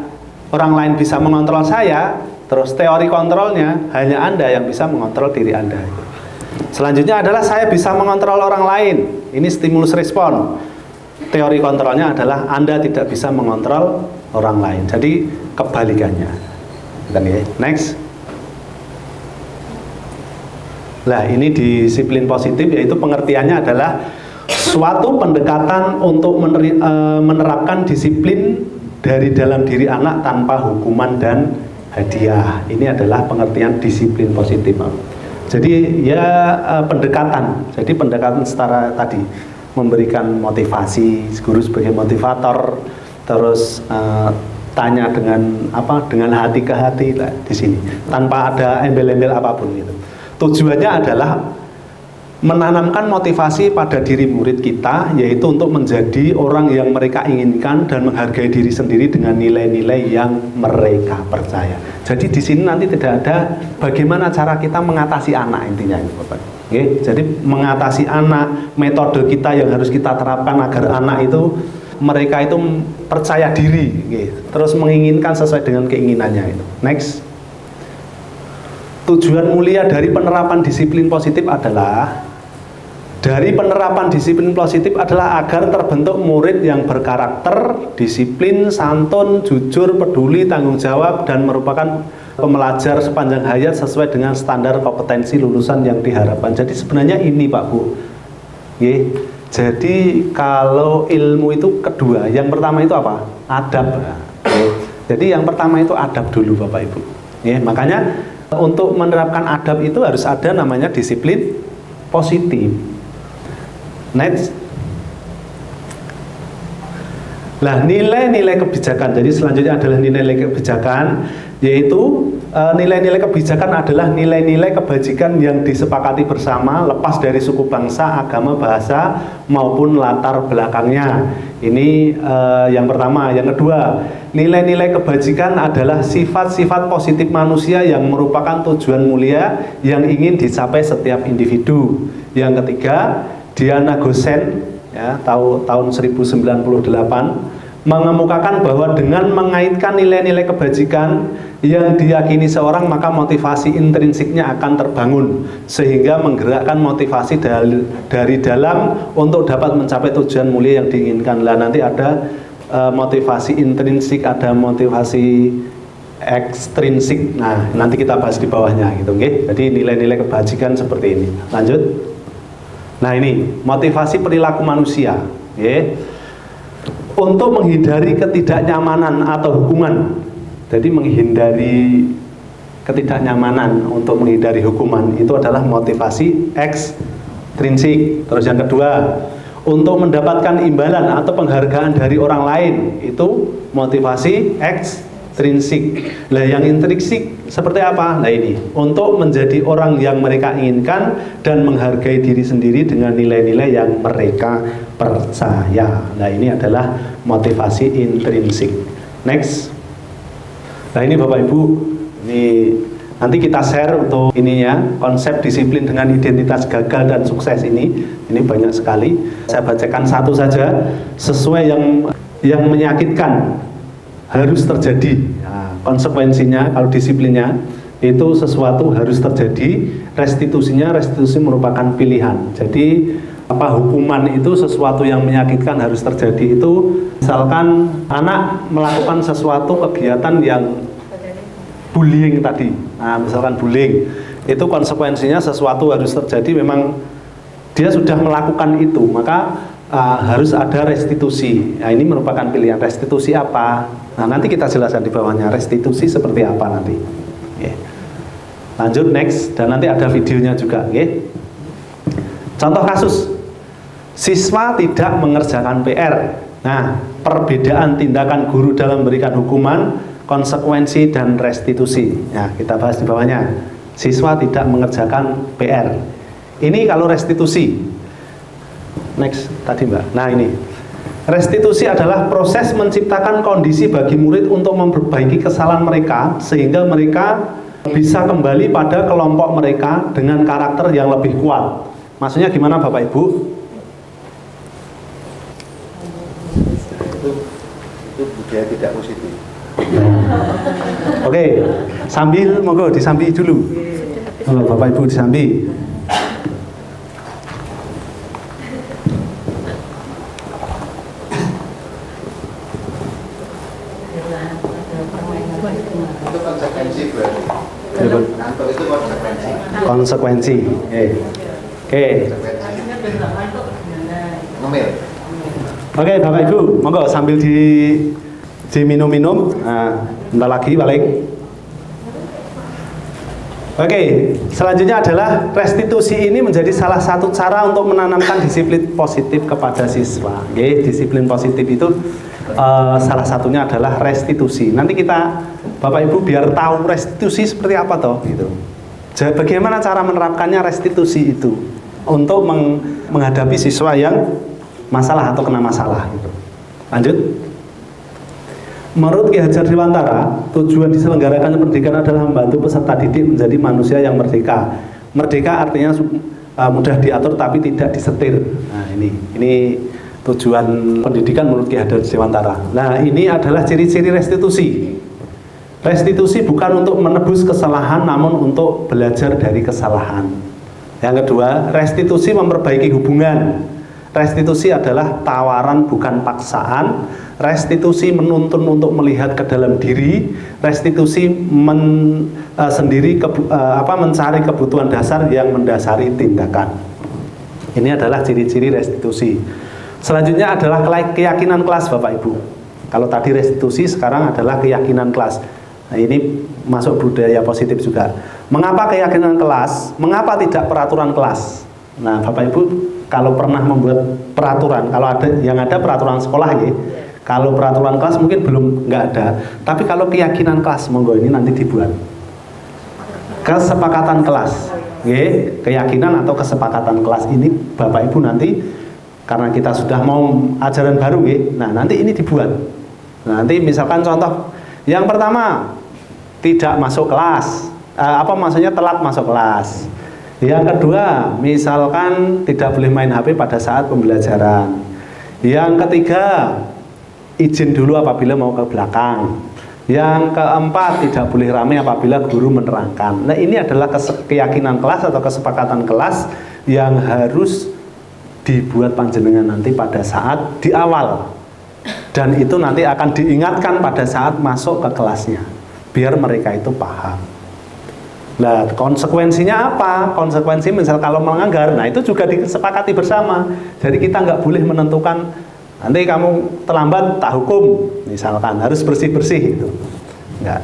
orang lain bisa mengontrol saya, terus teori kontrolnya hanya Anda yang bisa mengontrol diri Anda gitu. Selanjutnya adalah saya bisa mengontrol orang lain. Ini stimulus respon. Teori kontrolnya adalah Anda tidak bisa mengontrol orang lain. Jadi kebalikannya. Next. Nah, ini disiplin positif, yaitu pengertiannya adalah suatu pendekatan untuk menerapkan disiplin dari dalam diri anak tanpa hukuman dan hadiah. Ini adalah pengertian disiplin positif. Jadi ya pendekatan. Jadi pendekatan setara tadi memberikan motivasi, guru sebagai motivator, terus tanya dengan hati ke hati lah di sini, tanpa ada embel-embel apapun gitu. Tujuannya adalah menanamkan motivasi pada diri murid kita, yaitu untuk menjadi orang yang mereka inginkan dan menghargai diri sendiri dengan nilai-nilai yang mereka percaya. Jadi di sini nanti tidak ada bagaimana cara kita mengatasi anak, intinya ini Bapak. Oke, jadi mengatasi anak, metode kita yang harus kita terapkan agar anak itu mereka itu percaya diri, terus menginginkan sesuai dengan keinginannya itu. Next. Tujuan mulia dari penerapan disiplin positif adalah agar terbentuk murid yang berkarakter, disiplin, santun, jujur, peduli, tanggung jawab, dan merupakan pembelajar sepanjang hayat sesuai dengan standar kompetensi lulusan yang diharapkan. Jadi sebenarnya ini Pak Bu. Jadi kalau ilmu itu kedua, yang pertama itu apa? Adab. Jadi yang pertama itu adab dulu Bapak Ibu. Makanya untuk menerapkan adab itu harus ada namanya disiplin positif. Next. Nah, nilai-nilai kebijakan. Jadi selanjutnya adalah nilai-nilai kebijakan, yaitu nilai-nilai kebijakan adalah nilai-nilai kebajikan yang disepakati bersama, lepas dari suku bangsa, agama, bahasa maupun latar belakangnya. Ini yang pertama. Yang kedua, nilai-nilai kebajikan adalah sifat-sifat positif manusia yang merupakan tujuan mulia yang ingin dicapai setiap individu. Yang ketiga, Diana Gosen ya, tahun 1098 mengemukakan bahwa dengan mengaitkan nilai-nilai kebajikan yang diyakini seorang, maka motivasi intrinsiknya akan terbangun sehingga menggerakkan motivasi dari dalam untuk dapat mencapai tujuan mulia yang diinginkan. Lah nanti ada motivasi intrinsik, ada motivasi ekstrinsik. Nah, nanti kita bahas di bawahnya gitu, okay? Jadi nilai-nilai kebajikan seperti ini. Lanjut. Nah, ini motivasi perilaku manusia, okay? Untuk menghindari ketidaknyamanan atau hukuman. Jadi menghindari ketidaknyamanan untuk menghindari hukuman itu adalah motivasi ekstrinsik. Terus yang kedua, untuk mendapatkan imbalan atau penghargaan dari orang lain itu motivasi ekstrinsik. Nah, yang intrinsik seperti apa? Nah, ini untuk menjadi orang yang mereka inginkan dan menghargai diri sendiri dengan nilai-nilai yang mereka percaya. Nah, ini adalah motivasi intrinsik. Next. Nah, ini Bapak Ibu, ini nanti kita share untuk ininya, konsep disiplin dengan identitas gagal dan sukses ini banyak sekali. Saya bacakan satu saja, sesuai yang menyakitkan harus terjadi. Nah, konsekuensinya kalau disiplinnya itu sesuatu harus terjadi, restitusi merupakan pilihan. Jadi hukuman itu sesuatu yang menyakitkan harus terjadi itu misalkan anak melakukan sesuatu kegiatan yang bullying tadi. Nah, misalkan bullying itu konsekuensinya sesuatu harus terjadi, memang dia sudah melakukan itu, maka harus ada restitusi. Nah, ini merupakan pilihan. Restitusi apa? Nah, nanti kita jelaskan di bawahnya restitusi seperti apa nanti. Okay. Lanjut next, dan nanti ada videonya juga. Okay. Contoh kasus, siswa tidak mengerjakan PR. Nah, perbedaan tindakan guru dalam memberikan hukuman, konsekuensi dan restitusi. Nah, kita bahas di bawahnya. Siswa tidak mengerjakan PR. Ini kalau restitusi. Next tadi Mbak. Nah, ini. Restitusi adalah proses menciptakan kondisi bagi murid untuk memperbaiki kesalahan mereka sehingga mereka bisa kembali pada kelompok mereka dengan karakter yang lebih kuat. Maksudnya gimana Bapak Ibu? Itu budaya tidak positif. Oke, sambil monggo disambi dulu. Bapak Ibu disambi. Itu konsekuensi berarti. Ngantuk itu Konsekuensi. Oke. Ngemil. Oke, Bapak Ibu, monggo sambil diminum-minum. Nah, bentar lagi balik. Oke, selanjutnya adalah restitusi ini menjadi salah satu cara untuk menanamkan disiplin positif kepada siswa. Oke, disiplin positif itu salah satunya adalah restitusi. Nanti kita Bapak Ibu biar tahu restitusi seperti apa toh gitu. Jadi bagaimana cara menerapkannya restitusi itu untuk menghadapi siswa yang masalah atau kena masalah gitu. Lanjut. Menurut Ki Hajar Dewantara, tujuan diselenggarakannya pendidikan adalah membantu peserta didik menjadi manusia yang merdeka. Merdeka artinya mudah diatur tapi tidak disetir. Nah, ini tujuan pendidikan menurut Ki Hajar Dewantara. Nah, ini adalah ciri-ciri restitusi. Restitusi bukan untuk menebus kesalahan, namun untuk belajar dari kesalahan. Yang kedua, restitusi memperbaiki hubungan. Restitusi adalah tawaran bukan paksaan. Restitusi menuntun untuk melihat ke dalam diri. Restitusi mencari kebutuhan dasar yang mendasari tindakan. Ini adalah ciri-ciri restitusi. Selanjutnya adalah keyakinan kelas Bapak Ibu. Kalau tadi restitusi, sekarang adalah keyakinan kelas. Nah, ini masuk budaya positif juga. Mengapa keyakinan kelas? Mengapa tidak peraturan kelas? Nah, Bapak Ibu, kalau pernah membuat peraturan, kalau ada yang ada peraturan sekolah ya. Kalau peraturan kelas mungkin nggak ada. Tapi kalau keyakinan kelas, monggo ini nanti dibuat. Kesepakatan kelas, ya, keyakinan atau kesepakatan kelas ini Bapak Ibu nanti karena kita sudah mau ajaran baru, ya. Nah nanti ini dibuat. Nah, nanti misalkan contoh, yang pertama tidak masuk kelas, maksudnya telat masuk kelas. Yang kedua, misalkan tidak boleh main HP pada saat pembelajaran. Yang ketiga, izin dulu apabila mau ke belakang. Yang keempat, tidak boleh ramai apabila guru menerangkan. Nah, ini adalah keyakinan kelas atau kesepakatan kelas yang harus dibuat panjenengan nanti pada saat di awal. Dan itu nanti akan diingatkan pada saat masuk ke kelasnya, biar mereka itu paham. Nah, konsekuensinya apa? Konsekuensi misal kalau melanggar, nah itu juga disepakati bersama. Jadi kita nggak boleh menentukan nanti kamu terlambat tak hukum, misalkan harus bersih-bersih itu. Enggak.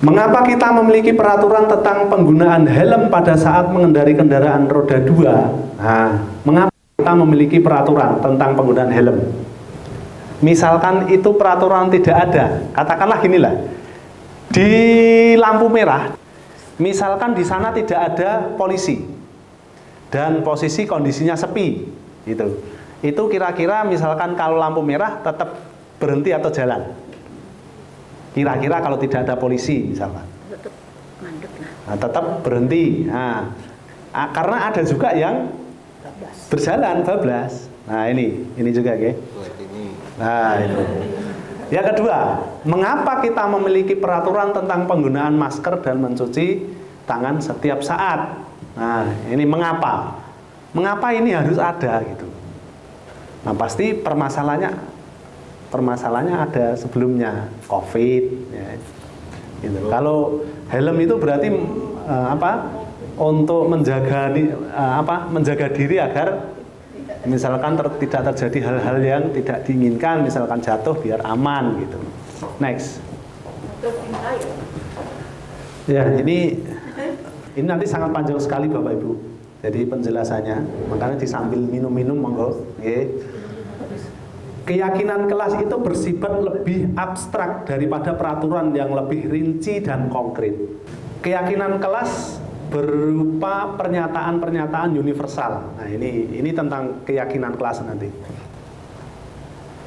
Mengapa kita memiliki peraturan tentang penggunaan helm pada saat mengendarai kendaraan roda 2? Nah, mengapa kita memiliki peraturan tentang penggunaan helm? Misalkan itu peraturan tidak ada, katakanlah ginilah, di lampu merah, misalkan di sana tidak ada polisi dan posisi kondisinya sepi, gitu. Itu kira-kira misalkan kalau lampu merah tetap berhenti atau jalan? Kira-kira kalau tidak ada polisi misalkan? Nah, tetap berhenti. Nah, karena ada juga yang berjalan bablas. Nah ini juga ya. Nah itu. Yang kedua, mengapa kita memiliki peraturan tentang penggunaan masker dan mencuci tangan setiap saat? Nah ini mengapa? Mengapa ini harus ada gitu? Nah pasti permasalahannya ada sebelumnya, COVID. Ya, gitu. Kalau helm itu berarti untuk menjaga diri agar misalkan tidak terjadi hal-hal yang tidak diinginkan, misalkan jatuh biar aman gitu. Next. Ya, ini nanti sangat panjang sekali Bapak Ibu. Jadi penjelasannya, makanya disambil minum-minum monggo. Okay. Keyakinan kelas itu bersifat lebih abstrak daripada peraturan yang lebih rinci dan konkret. Keyakinan kelas berupa pernyataan-pernyataan universal. Nah, ini tentang keyakinan kelas nanti.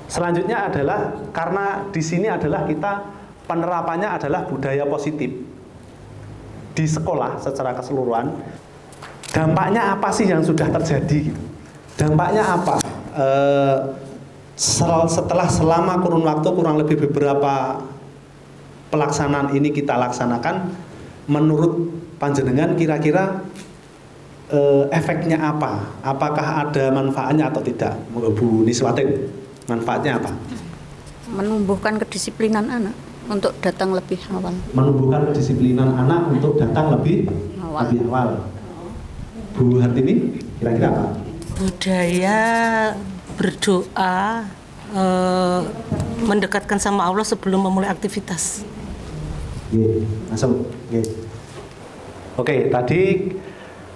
Selanjutnya adalah karena di sini adalah kita penerapannya adalah budaya positif di sekolah secara keseluruhan. Dampaknya apa sih yang sudah terjadi? Dampaknya apa? Setelah selama kurun waktu kurang lebih beberapa pelaksanaan ini kita laksanakan, menurut panjenengan kira-kira efeknya apa? Apakah ada manfaatnya atau tidak? Bu Niswatin, manfaatnya apa? Menumbuhkan kedisiplinan anak untuk datang lebih awal. Menumbuhkan kedisiplinan anak untuk datang lebih awal. Bu Hartini, kira-kira apa? Budaya berdoa, mendekatkan sama Allah sebelum memulai aktivitas. Langsung. Oke, tadi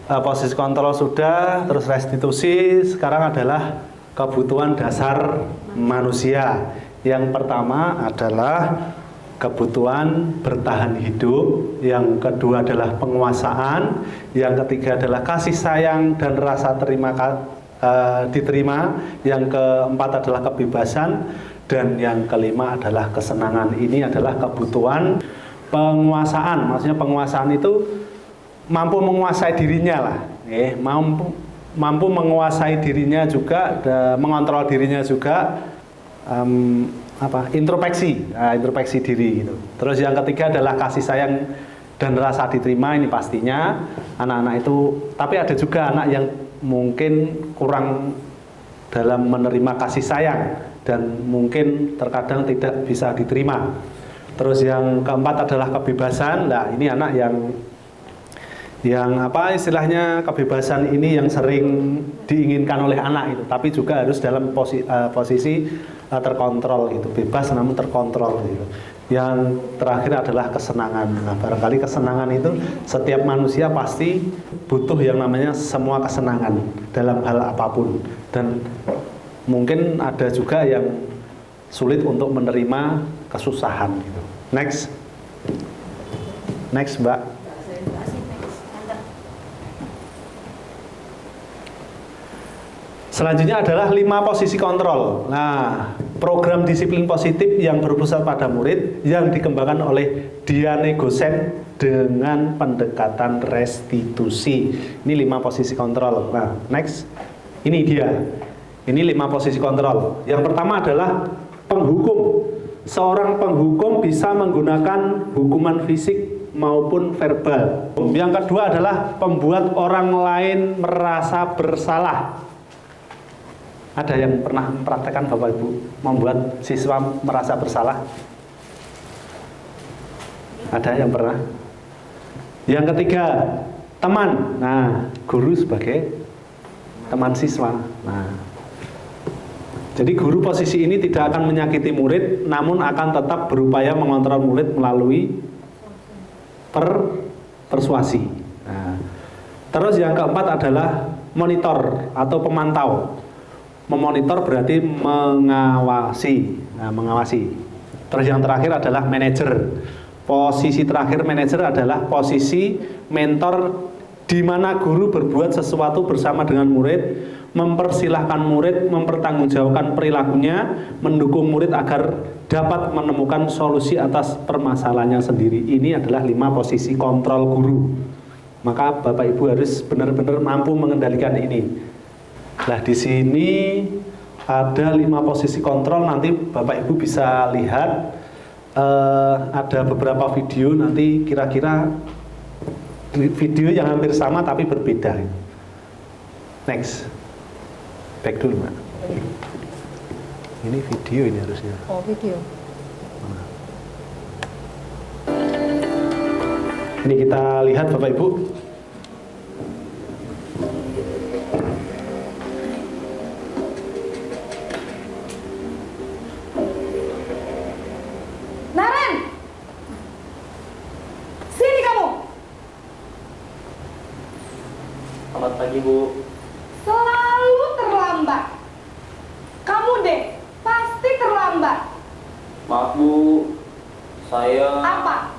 posisi kontrol sudah, terus restitusi, sekarang adalah kebutuhan dasar manusia. Yang pertama adalah kebutuhan bertahan hidup, yang kedua adalah penguasaan, yang ketiga adalah kasih sayang dan rasa diterima, yang keempat adalah kebebasan, dan yang kelima adalah kesenangan. Ini adalah kebutuhan penguasaan. Maksudnya penguasaan itu mampu menguasai dirinya lah, mampu menguasai dirinya juga, mengontrol dirinya juga, introspeksi diri gitu. Terus yang ketiga adalah kasih sayang dan rasa diterima. Ini pastinya anak-anak itu, tapi ada juga anak yang mungkin kurang dalam menerima kasih sayang dan mungkin terkadang tidak bisa diterima. Terus yang keempat adalah kebebasan. Nah, ini anak yang istilahnya kebebasan ini yang sering diinginkan oleh anak itu, tapi juga harus dalam posisi terkontrol itu, bebas namun terkontrol gitu. Yang terakhir adalah kesenangan. Nah, barangkali kesenangan itu setiap manusia pasti butuh yang namanya semua kesenangan dalam hal apapun, dan mungkin ada juga yang sulit untuk menerima kesusahan gitu. Next Mbak. Selanjutnya adalah 5 posisi kontrol. Nah, program disiplin positif yang berpusat pada murid yang dikembangkan oleh Diane Gosen dengan pendekatan restitusi. Ini 5 posisi kontrol. Nah, next. Ini dia. Ini 5 posisi kontrol. Yang pertama adalah penghukum. Seorang penghukum bisa menggunakan hukuman fisik maupun verbal. Yang kedua adalah pembuat orang lain merasa bersalah. Ada yang pernah mempraktekkan Bapak Ibu membuat siswa merasa bersalah? Ada yang pernah? Yang ketiga, teman. Nah, guru sebagai teman siswa. Nah, jadi guru posisi ini tidak akan menyakiti murid, namun akan tetap berupaya mengontrol murid melalui persuasi. Nah, terus yang keempat adalah monitor atau pemantau. Memonitor berarti mengawasi. Nah, mengawasi. Terus yang terakhir adalah manajer. Posisi terakhir manajer adalah posisi mentor, di mana guru berbuat sesuatu bersama dengan murid, mempersilahkan murid mempertanggungjawabkan perilakunya, mendukung murid agar dapat menemukan solusi atas permasalahannya sendiri. Ini adalah 5 posisi kontrol guru. Maka Bapak Ibu harus benar-benar mampu mengendalikan ini. Nah, di sini ada 5 posisi kontrol. Nanti Bapak Ibu bisa lihat ada beberapa video, nanti kira-kira video yang hampir sama tapi berbeda. Next. Back dulu, Mbak. Ini video ini harusnya. Oh, video. Ini kita lihat Bapak Ibu. Naren, sini kamu. Selamat pagi, Bu. Selalu terlambat. Kamu deh, pasti terlambat. Maaf, Bu. Saya... Apa?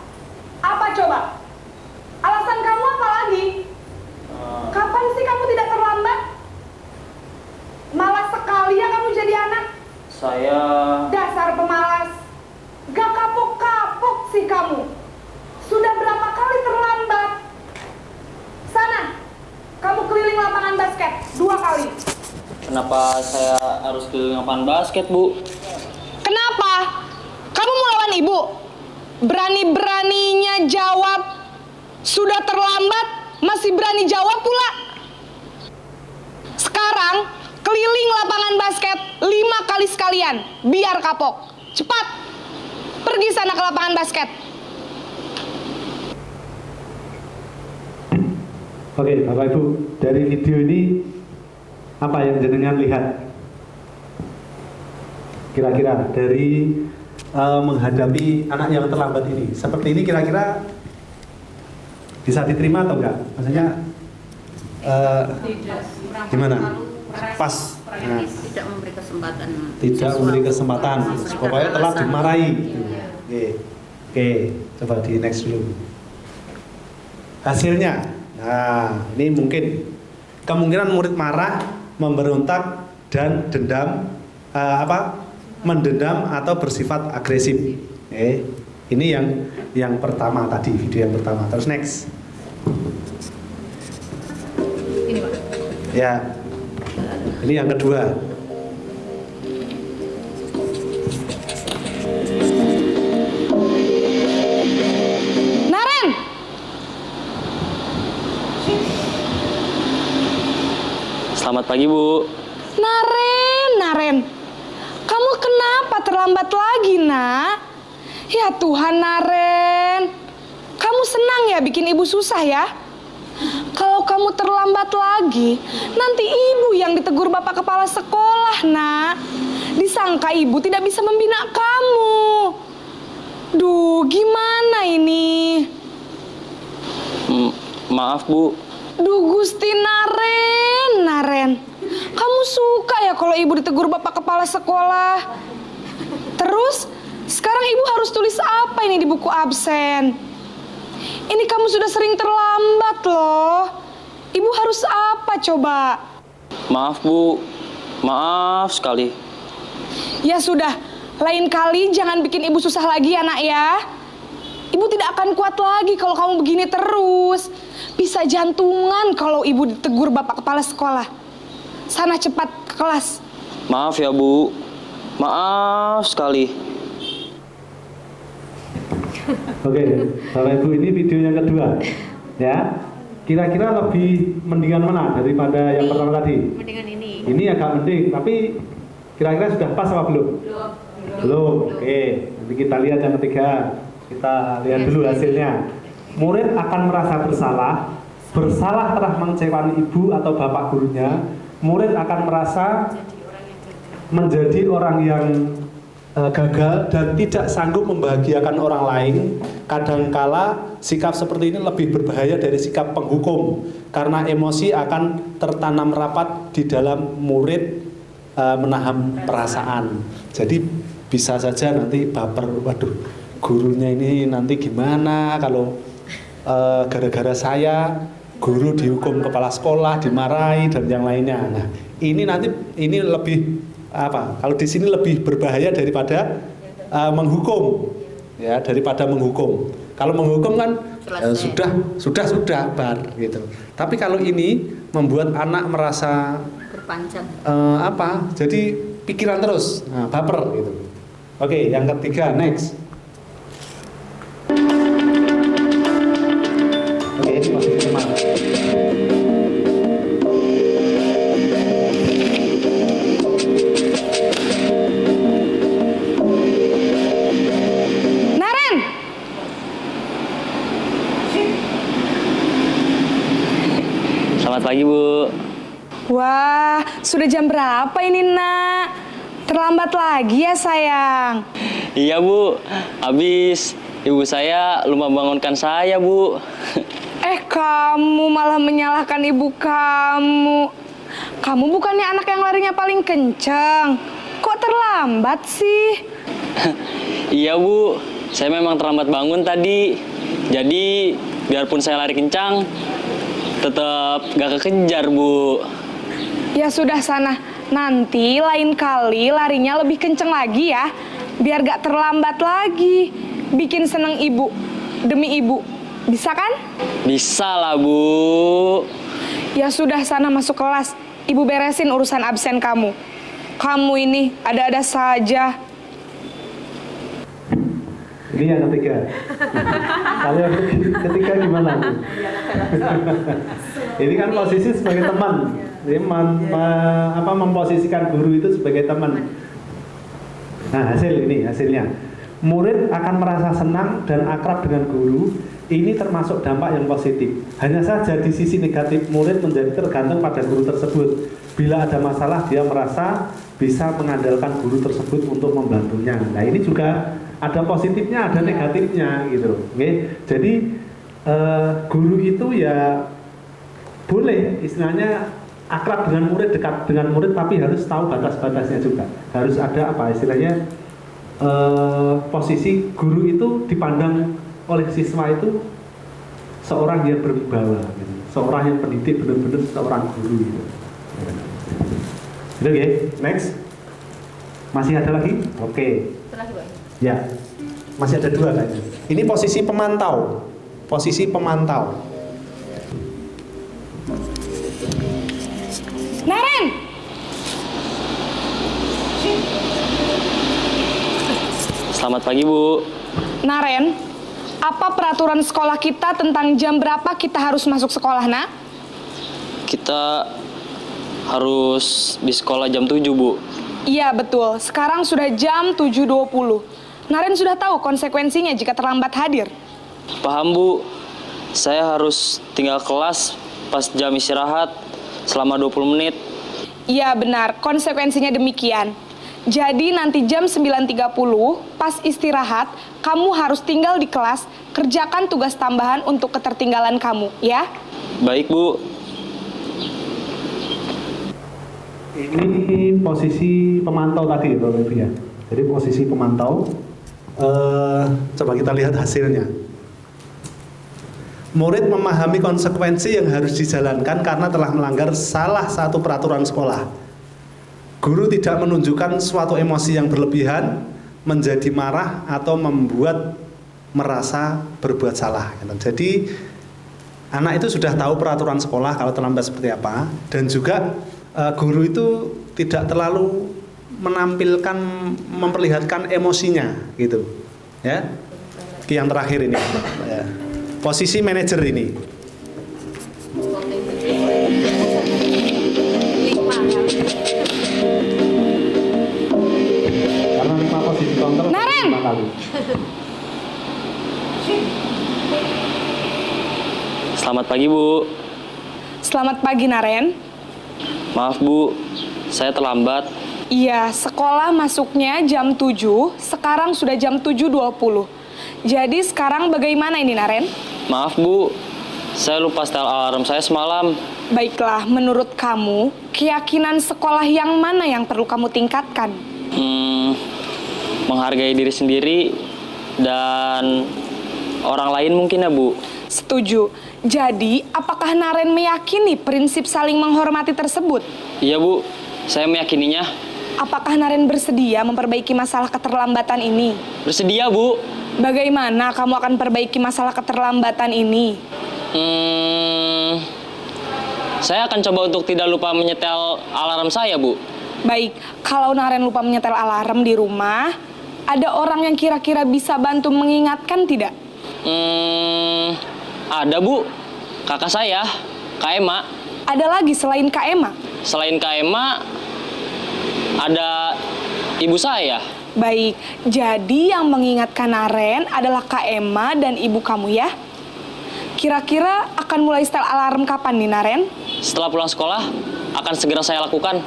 Apa coba? Alasan kamu apa lagi? Kapan sih kamu tidak terlambat? Malas sekali ya kamu jadi anak. Saya... Dasar pemalas. Gak kapok-kapok sih kamu. Sudah berapa kali terlambat? Sana, kamu keliling lapangan basket 2 kali. Kenapa saya harus keliling lapangan basket, Bu? Kenapa? Kamu mau lawan ibu? Berani-beraninya jawab. Sudah terlambat, masih berani jawab pula. Sekarang, keliling lapangan basket 5 kali sekalian. Biar kapok. Cepat, pergi sana ke lapangan basket. Oke, Bapak Ibu, dari video ini apa yang jenengan lihat? Kira-kira dari menghadapi anak yang terlambat ini, seperti ini kira-kira bisa diterima atau enggak? Maksudnya gimana? Pas? Nah, Tidak memberi kesempatan. tidak memberi kesempatan, pokoknya telah dimarahi. Oke, coba di next dulu. Hasilnya, nah ini mungkin kemungkinan murid marah, memberontak dan dendam, mendendam atau bersifat agresif. Ini yang pertama tadi, video yang pertama. Terus next. Ini, Pak. Ya, ini yang kedua. Naren! Selamat pagi, Bu. Naren. Kamu kenapa terlambat lagi, nak? Ya Tuhan, Naren. Kamu senang ya bikin ibu susah ya? Kalau kamu terlambat lagi, nanti ibu yang ditegur bapak kepala sekolah, nak. Disangka ibu tidak bisa membina kamu. Duh, gimana ini? Maaf, Bu. Duh, Gusti Naren. Kamu suka ya kalau ibu ditegur bapak kepala sekolah? Terus, sekarang ibu harus tulis apa ini di buku absen? Ini kamu sudah sering terlambat loh. Ibu harus apa coba? Maaf, Bu. Maaf sekali. Ya sudah, lain kali jangan bikin ibu susah lagi ya nak ya. Ibu tidak akan kuat lagi kalau kamu begini terus. Bisa jantungan kalau ibu ditegur Bapak Kepala Sekolah. Sana cepat ke kelas. Maaf ya Bu, maaf sekali. Oke, Bapak Ibu, ini video yang kedua. Ya, kira-kira lebih mendingan mana daripada yang pertama tadi? Mendingan ini. Ini agak mending, tapi kira-kira sudah pas apa belum? Belum. Oke, nanti kita lihat yang ketiga. Kita lihat dulu hasilnya. Murid akan merasa bersalah telah mengecewakan ibu atau bapak gurunya. Murid akan merasa menjadi orang yang gagal dan tidak sanggup membahagiakan orang lain. Kadangkala sikap seperti ini lebih berbahaya dari sikap penghukum karena emosi akan tertanam rapat di dalam murid menahan perasaan. Jadi bisa saja nanti baper, waduh gurunya ini nanti gimana kalau gara-gara saya guru dihukum kepala sekolah, dimarahi dan yang lainnya. Nah, ini lebih apa? Kalau di sini lebih berbahaya daripada menghukum, ya, daripada menghukum. Kalau menghukum kan sudah bar gitu. Tapi kalau ini membuat anak merasa Berpanjang. Jadi pikiran terus, baper gitu. Oke, yang ketiga, next. Oke, ini masih teman. Naren! Selamat pagi Bu. Wah, sudah jam berapa ini, Nak? Terlambat lagi ya, sayang. Iya Bu, habis ibu saya lupa bangunkan saya Bu. Kamu malah menyalahkan ibu kamu. Kamu bukannya anak yang larinya paling kenceng. Kok terlambat sih? Iya Bu, saya memang terlambat bangun tadi. Jadi biarpun saya lari kencang, tetap gak kekejar Bu. Ya sudah sana, nanti lain kali larinya lebih kenceng lagi ya. Biar gak terlambat lagi. Bikin seneng ibu, demi ibu. Bisa kan? Bisa lah Bu. Ya sudah sana masuk kelas. Ibu beresin urusan absen kamu. Kamu ini ada-ada saja. Ini yang ketiga. Kalau yang ketiga gimana? Ini kan posisi sebagai teman. Jadi memposisikan guru itu sebagai teman. Nah, hasilnya. Murid akan merasa senang dan akrab dengan guru. Ini termasuk dampak yang positif. Hanya saja di sisi negatif, murid menjadi tergantung pada guru tersebut. Bila ada masalah, dia merasa bisa mengandalkan guru tersebut untuk membantunya. Nah, ini juga ada positifnya, ada negatifnya gitu. Oke. Jadi guru itu ya boleh istilahnya akrab dengan murid, dekat dengan murid, tapi harus tahu batas-batasnya juga. Harus ada istilahnya posisi guru itu dipandang oleh siswa itu seorang yang berwibawa, gitu. Seorang yang pendidik, benar-benar seorang guru gitu. Oke, next. Masih ada lagi? Oke. Ya, masih ada dua kayaknya. Ini posisi pemantau. Naren! Selamat pagi Bu. Naren, apa peraturan sekolah kita tentang jam berapa kita harus masuk sekolah, Nak? Kita harus di sekolah jam 7 Bu. Iya, betul. Sekarang sudah jam 7.20. Naren sudah tahu konsekuensinya jika terlambat hadir. Paham Bu. Saya harus tinggal kelas pas jam istirahat selama 20 menit. Iya, benar. Konsekuensinya demikian. Jadi nanti jam 9.30 pas istirahat, kamu harus tinggal di kelas, kerjakan tugas tambahan untuk ketertinggalan kamu, ya? Baik Bu. Ini posisi pemantau tadi, Bapak Ibu ya. Jadi posisi pemantau. Coba kita lihat hasilnya. Murid memahami konsekuensi yang harus dijalankan karena telah melanggar salah satu peraturan sekolah. Guru tidak menunjukkan suatu emosi yang berlebihan, menjadi marah atau membuat merasa berbuat salah. Jadi anak itu sudah tahu peraturan sekolah kalau terlambat seperti apa, dan juga guru itu tidak terlalu memperlihatkan emosinya gitu, ya. Yang terakhir ini, ya. Posisi manajer ini. Karena 5 posisi kontrol. Naren! 5 kali. Selamat pagi, Bu. Selamat pagi, Naren. Maaf, Bu. Saya terlambat. Iya, sekolah masuknya jam 7, sekarang sudah jam 7.20. Jadi sekarang bagaimana ini, Naren? Maaf, Bu. Saya lupa setel alarm saya semalam. Baiklah, menurut kamu, keyakinan sekolah yang mana yang perlu kamu tingkatkan? Menghargai diri sendiri dan orang lain mungkin ya, Bu. Setuju. Jadi, apakah Naren meyakini prinsip saling menghormati tersebut? Iya, Bu. Saya meyakininya. Apakah Naren bersedia memperbaiki masalah keterlambatan ini? Bersedia, Bu. Bagaimana kamu akan perbaiki masalah keterlambatan ini? Saya akan coba untuk tidak lupa menyetel alarm saya, Bu. Baik, kalau Naren lupa menyetel alarm di rumah, ada orang yang kira-kira bisa bantu mengingatkan tidak? Ada, Bu. Kakak saya, Kak Ema. Ada lagi selain Kak Ema? Selain Kak Ema, ada ibu saya. Baik, jadi yang mengingatkan Naren adalah Kak Ema dan ibu kamu ya? Kira-kira akan mulai setel alarm kapan nih, Naren? Setelah pulang sekolah, akan segera saya lakukan.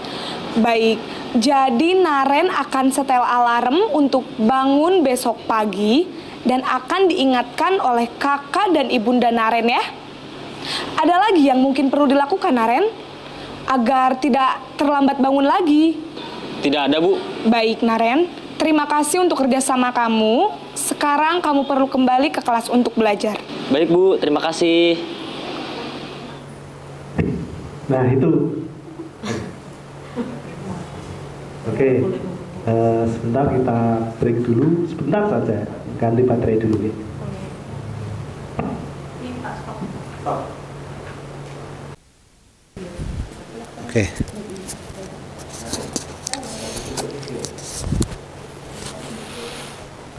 Baik, jadi Naren akan setel alarm untuk bangun besok pagi dan akan diingatkan oleh kakak dan ibunda Naren ya. Ada lagi yang mungkin perlu dilakukan, Naren? Agar tidak terlambat bangun lagi. Tidak ada, Bu. Baik, Naren. Terima kasih untuk kerjasama kamu. Sekarang kamu perlu kembali ke kelas untuk belajar. Baik, Bu. Terima kasih. Nah, itu. Oke. Sebentar kita break dulu. Sebentar saja. Ganti baterai dulu ya. Oke.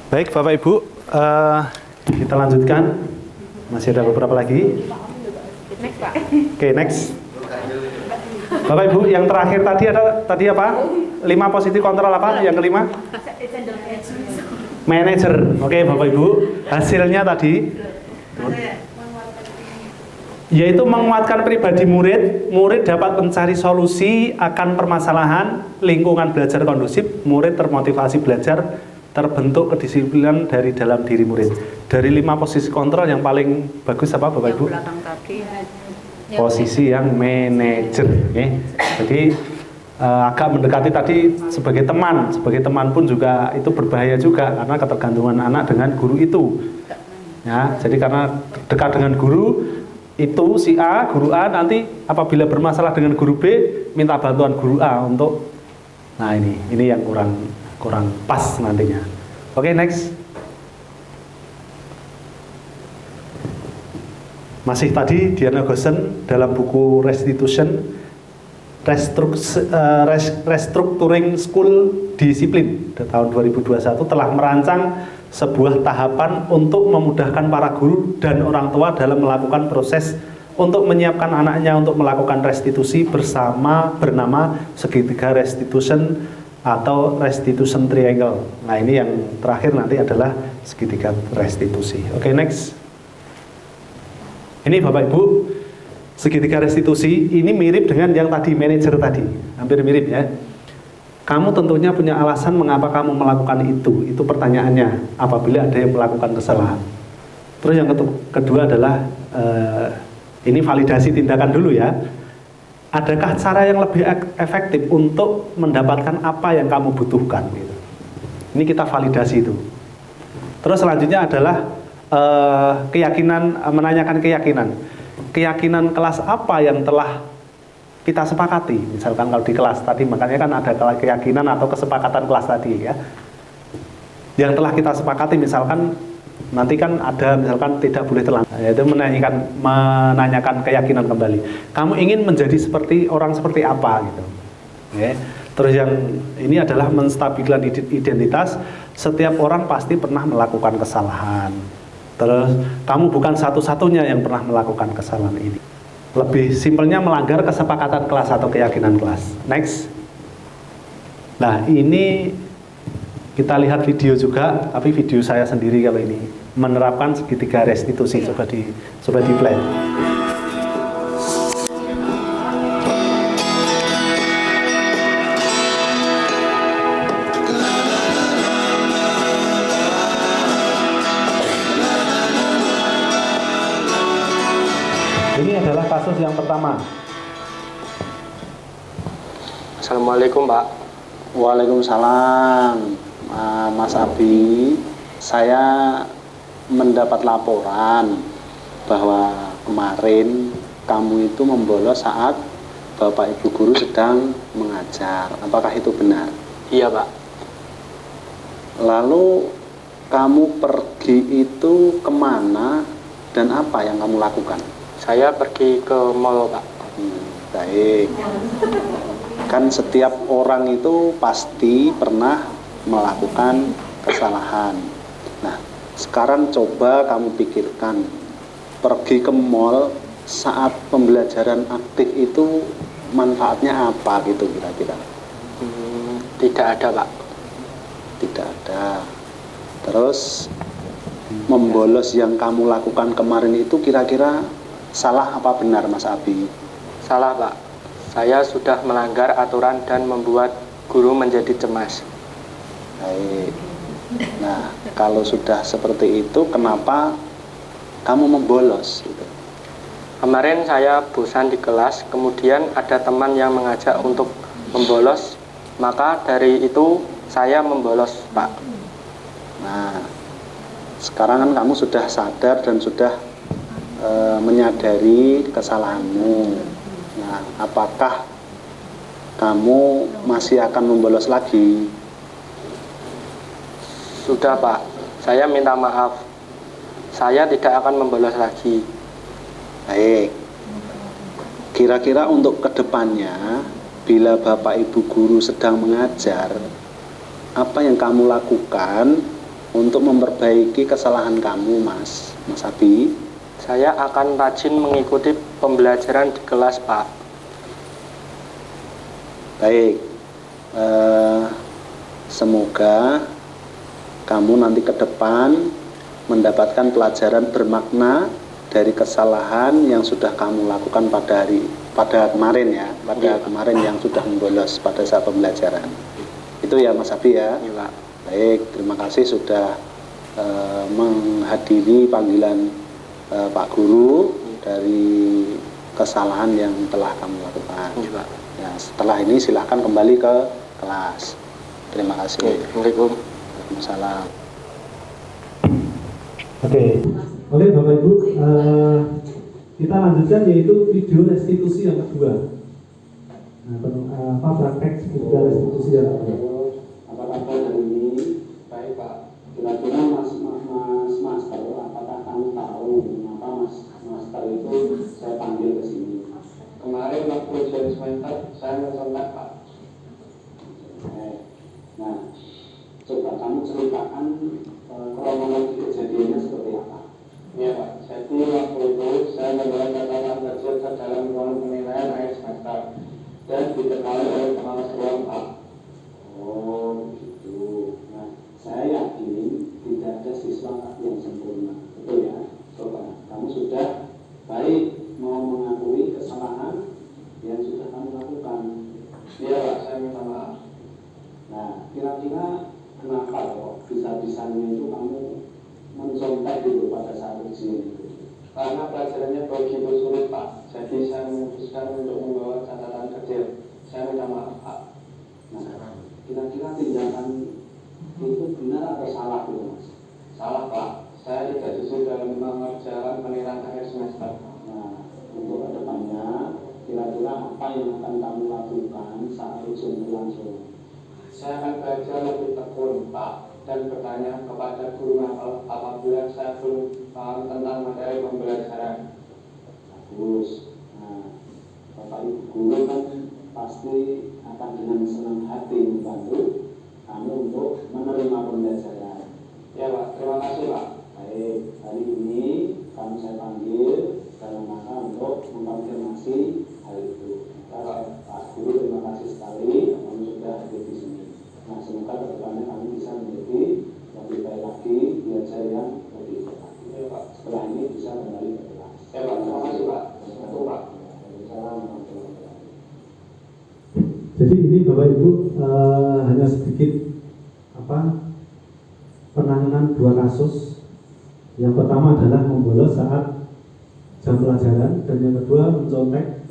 Baik, Bapak Ibu, kita lanjutkan. Masih ada beberapa lagi. Oke, next. Bapak Ibu, yang terakhir tadi apa? 5 positif kontrol apa? Yang kelima? Manager. Oke, Bapak Ibu, hasilnya tadi yaitu menguatkan pribadi murid. Murid dapat mencari solusi akan permasalahan, lingkungan belajar kondusif, murid termotivasi belajar, terbentuk kedisiplinan dari dalam diri murid. Dari 5 posisi kontrol yang paling bagus apa, Bapak Ibu? Posisi yang manajer. Okay. Jadi agak mendekati tadi sebagai teman pun juga itu berbahaya juga karena ketergantungan anak dengan guru itu. Ya, jadi karena dekat dengan guru itu si A, guru A nanti apabila bermasalah dengan guru B minta bantuan guru A untuk, nah ini yang kurang pas nantinya. Oke, next. Masih tadi Diana Gosen dalam buku Restructuring School Discipline tahun 2021 telah merancang sebuah tahapan untuk memudahkan para guru dan orang tua dalam melakukan proses untuk menyiapkan anaknya untuk melakukan restitusi bernama segitiga restitution atau restitution triangle. Nah, ini yang terakhir nanti adalah segitiga restitusi. Oke, next. Ini Bapak Ibu, segitiga restitusi ini mirip dengan yang tadi manajer tadi, hampir mirip ya. Kamu tentunya punya alasan mengapa kamu melakukan itu pertanyaannya apabila ada yang melakukan kesalahan. Terus yang kedua adalah ini validasi tindakan dulu ya. Adakah cara yang lebih efektif untuk mendapatkan apa yang kamu butuhkan? Gitu. Ini kita validasi itu. Terus selanjutnya adalah menanyakan keyakinan kelas apa yang telah kita sepakati. Misalkan kalau di kelas tadi, makanya kan ada keyakinan atau kesepakatan kelas tadi ya, yang telah kita sepakati. Misalkan Nanti kan ada misalkan tidak boleh terlambat, yaitu menanyakan keyakinan kembali. Kamu ingin menjadi seperti orang seperti apa gitu. Ya. Terus yang ini adalah menstabilkan identitas. Setiap orang pasti pernah melakukan kesalahan. Terus kamu bukan satu-satunya yang pernah melakukan kesalahan ini. Lebih simpelnya melanggar kesepakatan kelas atau keyakinan kelas. Next. Nah ini kita lihat video juga, tapi video saya sendiri kalau ini menerapkan segitiga restitusi. Coba di play. Ini adalah kasus yang pertama. Assalamualaikum, Pak. Waalaikumsalam. Mas Abi, saya mendapat laporan bahwa kemarin kamu itu membolos saat Bapak Ibu guru sedang mengajar. Apakah itu benar? Iya, Pak. Lalu kamu pergi itu kemana dan apa yang kamu lakukan? Saya pergi ke mall, Pak. Baik. Kan setiap orang itu pasti pernah melakukan kesalahan. Nah, sekarang coba kamu pikirkan, pergi ke mall saat pembelajaran aktif itu manfaatnya apa gitu kira-kira? Tidak ada, Pak. Tidak ada. Terus membolos yang kamu lakukan kemarin itu kira-kira salah apa benar, Mas Abi? Salah, Pak. Saya sudah melanggar aturan dan membuat guru menjadi cemas. Baik. Nah, kalau sudah seperti itu, kenapa kamu membolos? Gitu? Kemarin saya bosan di kelas, kemudian ada teman yang mengajak untuk membolos, maka dari itu saya membolos, Pak. Nah, sekarang kan kamu sudah sadar dan sudah menyadari kesalahanmu. Nah, apakah kamu masih akan membolos lagi? Sudah, Pak. Saya minta maaf. Saya tidak akan membolos lagi. Baik. Kira-kira untuk kedepannya, bila Bapak Ibu guru sedang mengajar, apa yang kamu lakukan untuk memperbaiki kesalahan kamu, Mas Abi? Saya akan rajin mengikuti pembelajaran di kelas, Pak. Baik. Semoga kamu nanti ke depan mendapatkan pelajaran bermakna dari kesalahan yang sudah kamu lakukan pada kemarin ya, kemarin yang sudah membolos pada saat pembelajaran. Itu ya Mas Abi ya. Iya. Baik, terima kasih sudah menghadiri panggilan Pak Guru dari kesalahan yang telah kamu lakukan. Iya. Ya, setelah ini silahkan kembali ke kelas. Terima kasih. Assalamualaikum. Waalaikumsalam. Oke, Bapak Ibu, kita lanjutkan yaitu video restitusi yang kedua. Nah, praktek video restitusi yang kedua. Apa kabar hari ini? Baik Pak. Kira-kira Mas Master, apakah kamu tahu mengapa Mas Master itu saya panggil ke sini? Kemarin waktu ujian semester saya mencontek, Pak. Nah, coba kamu ceritakan kronologi kejadiannya seperti apa? Iya, Pak. Jadi waktu itu saya membuat catatan kecil ke dalam ruang penilaian akhir semester dan diketahui oleh kepala sekolah, Pak. Oh, begitu. Nah, saya yakin tidak ada siswa yang sempurna, betul ya? Coba, kamu sudah baik mau mengakui kesalahan yang sudah kamu lakukan. Iya, Pak. Saya minta maaf. Nah, kira-kira kenapa kok bisa-bisanya itu kamu mencontek itu pada saat ujian itu? Karena pelajarannya begitu sulit, Pak. Jadi saya memutuskan untuk membawa catatan kecil. Saya minta maaf, Pak. Nah, kira-kira tindakan itu benar atau salah itu, Mas? Salah, Pak. Saya tidak jujur dalam mengerjakan penilaian akhir semester. Nah, untuk kedepannya, kira-kira apa yang akan kamu lakukan saat ujian berlangsung? Saya akan belajar lebih tekun, Pak. dan bertanya kepada guru apabila saya belum paham tentang materi pembelajaran. Bagus. Nah, Bapak Ibu guru kan pasti akan dengan senang hati membantu kami untuk menerima pembelajaran. Ya Pak, terima kasih Pak. Baik, hari ini kami saya panggil dalam rangka untuk mengkonfirmasi hal itu. Pak Guru, terima kasih sekali kami sudah hadir di sini. Nah, semoga kedepannya kami bisa menjadi lebih baik lagi, belajar yang lebih baik lagi. Ya Pak. Setelah ini bisa kembali ke kelas. Ya Pak, terima kasih Pak. Betul Pak. Jadi ini Bapak Ibu hanya sedikit penanganan dua kasus. Yang pertama adalah membolos saat jam pelajaran, dan yang kedua mencontek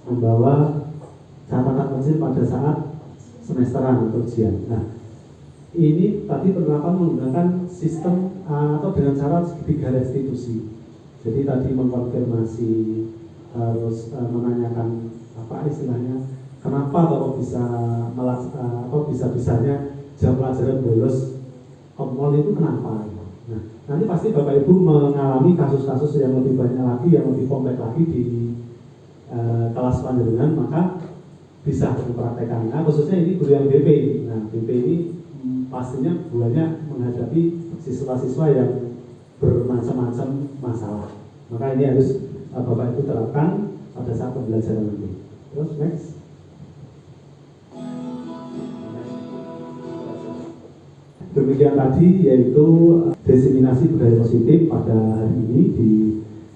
membawa catatan kecil pada saat semesteran atau ujian. Nah, ini tadi penerapan menggunakan sistem atau dengan cara segitiga restitusi. Jadi tadi mengkonfirmasi, harus menanyakan apa istilahnya, kenapa kalau bisa-bisanya jam pelajaran bolos mall itu kenapa? Nah, nanti pasti Bapak Ibu mengalami kasus-kasus yang lebih banyak lagi, yang lebih kompleks lagi di kelas panjenengan, maka bisa mempraktekannya, khususnya ini guru yang BP. Nah, BP ini pastinya banyak menghadapi siswa-siswa yang bermacam-macam masalah. Maka ini harus Bapak Ibu terapkan pada saat pembelajaran nanti. Terus next. Demikian tadi yaitu diseminasi budaya positif pada hari ini di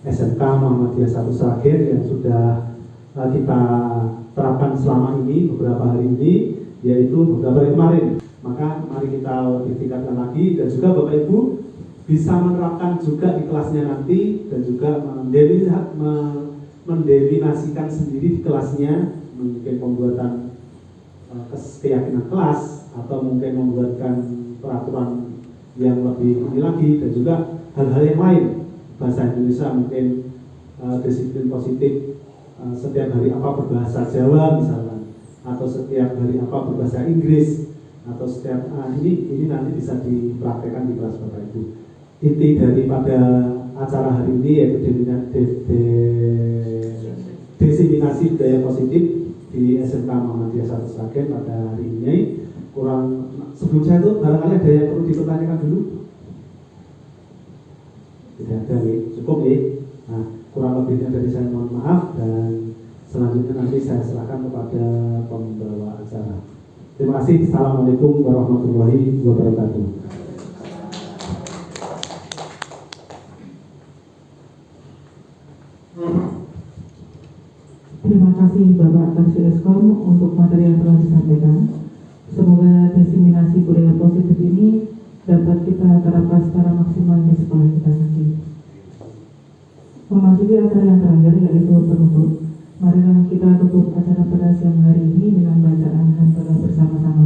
SMK Muhammadiyah 1 Sragen yang sudah kita terapkan selama ini, beberapa hari ini, yaitu beberapa hari kemarin. Maka mari kita lebih tingkatkan lagi, dan juga Bapak Ibu bisa menerapkan juga di kelasnya nanti, dan juga mendefinisikan sendiri di kelasnya, mungkin pembuatan keyakinan kelas, atau mungkin membuatkan peraturan yang lebih ini lagi, dan juga hal-hal yang lain. Bahasa Indonesia mungkin disiplin positif, setiap hari apa berbahasa Jawa misalkan, atau setiap hari apa berbahasa Inggris, atau setiap ini nanti bisa dipraktekkan di kelas Bapak Ibu. Inti daripada acara hari ini yaitu diseminasi budaya positif di SMK Muhammadiyah 1 Sragen pada hari ini. Kurang sebelum saya itu barangkali ada yang perlu dipertanyakan dulu? Tidak ada nih, cukup nih. Nah, kurang lebihnya dari saya mohon maaf, dan selanjutnya nanti saya serahkan kepada pembawa acara. Terima kasih. Assalamualaikum warahmatullahi wabarakatuh. Terima kasih Bapak Kasih Eskom untuk materi yang telah disampaikan. Semoga diseminasi budaya positif ini dapat kita terapkan secara maksimal di sekolah kita nanti. Memasuki acara yang terakhir yaitu penutup. Marilah kita tutup acara pada siang hari ini dengan bacaan hamdalah bersama-sama.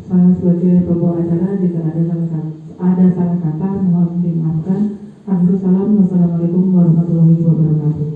Saya sebagai pembawa acara, jika ada salah kata mohon dimaafkan. Akhirul salam, wassalamualaikum warahmatullahi wabarakatuh.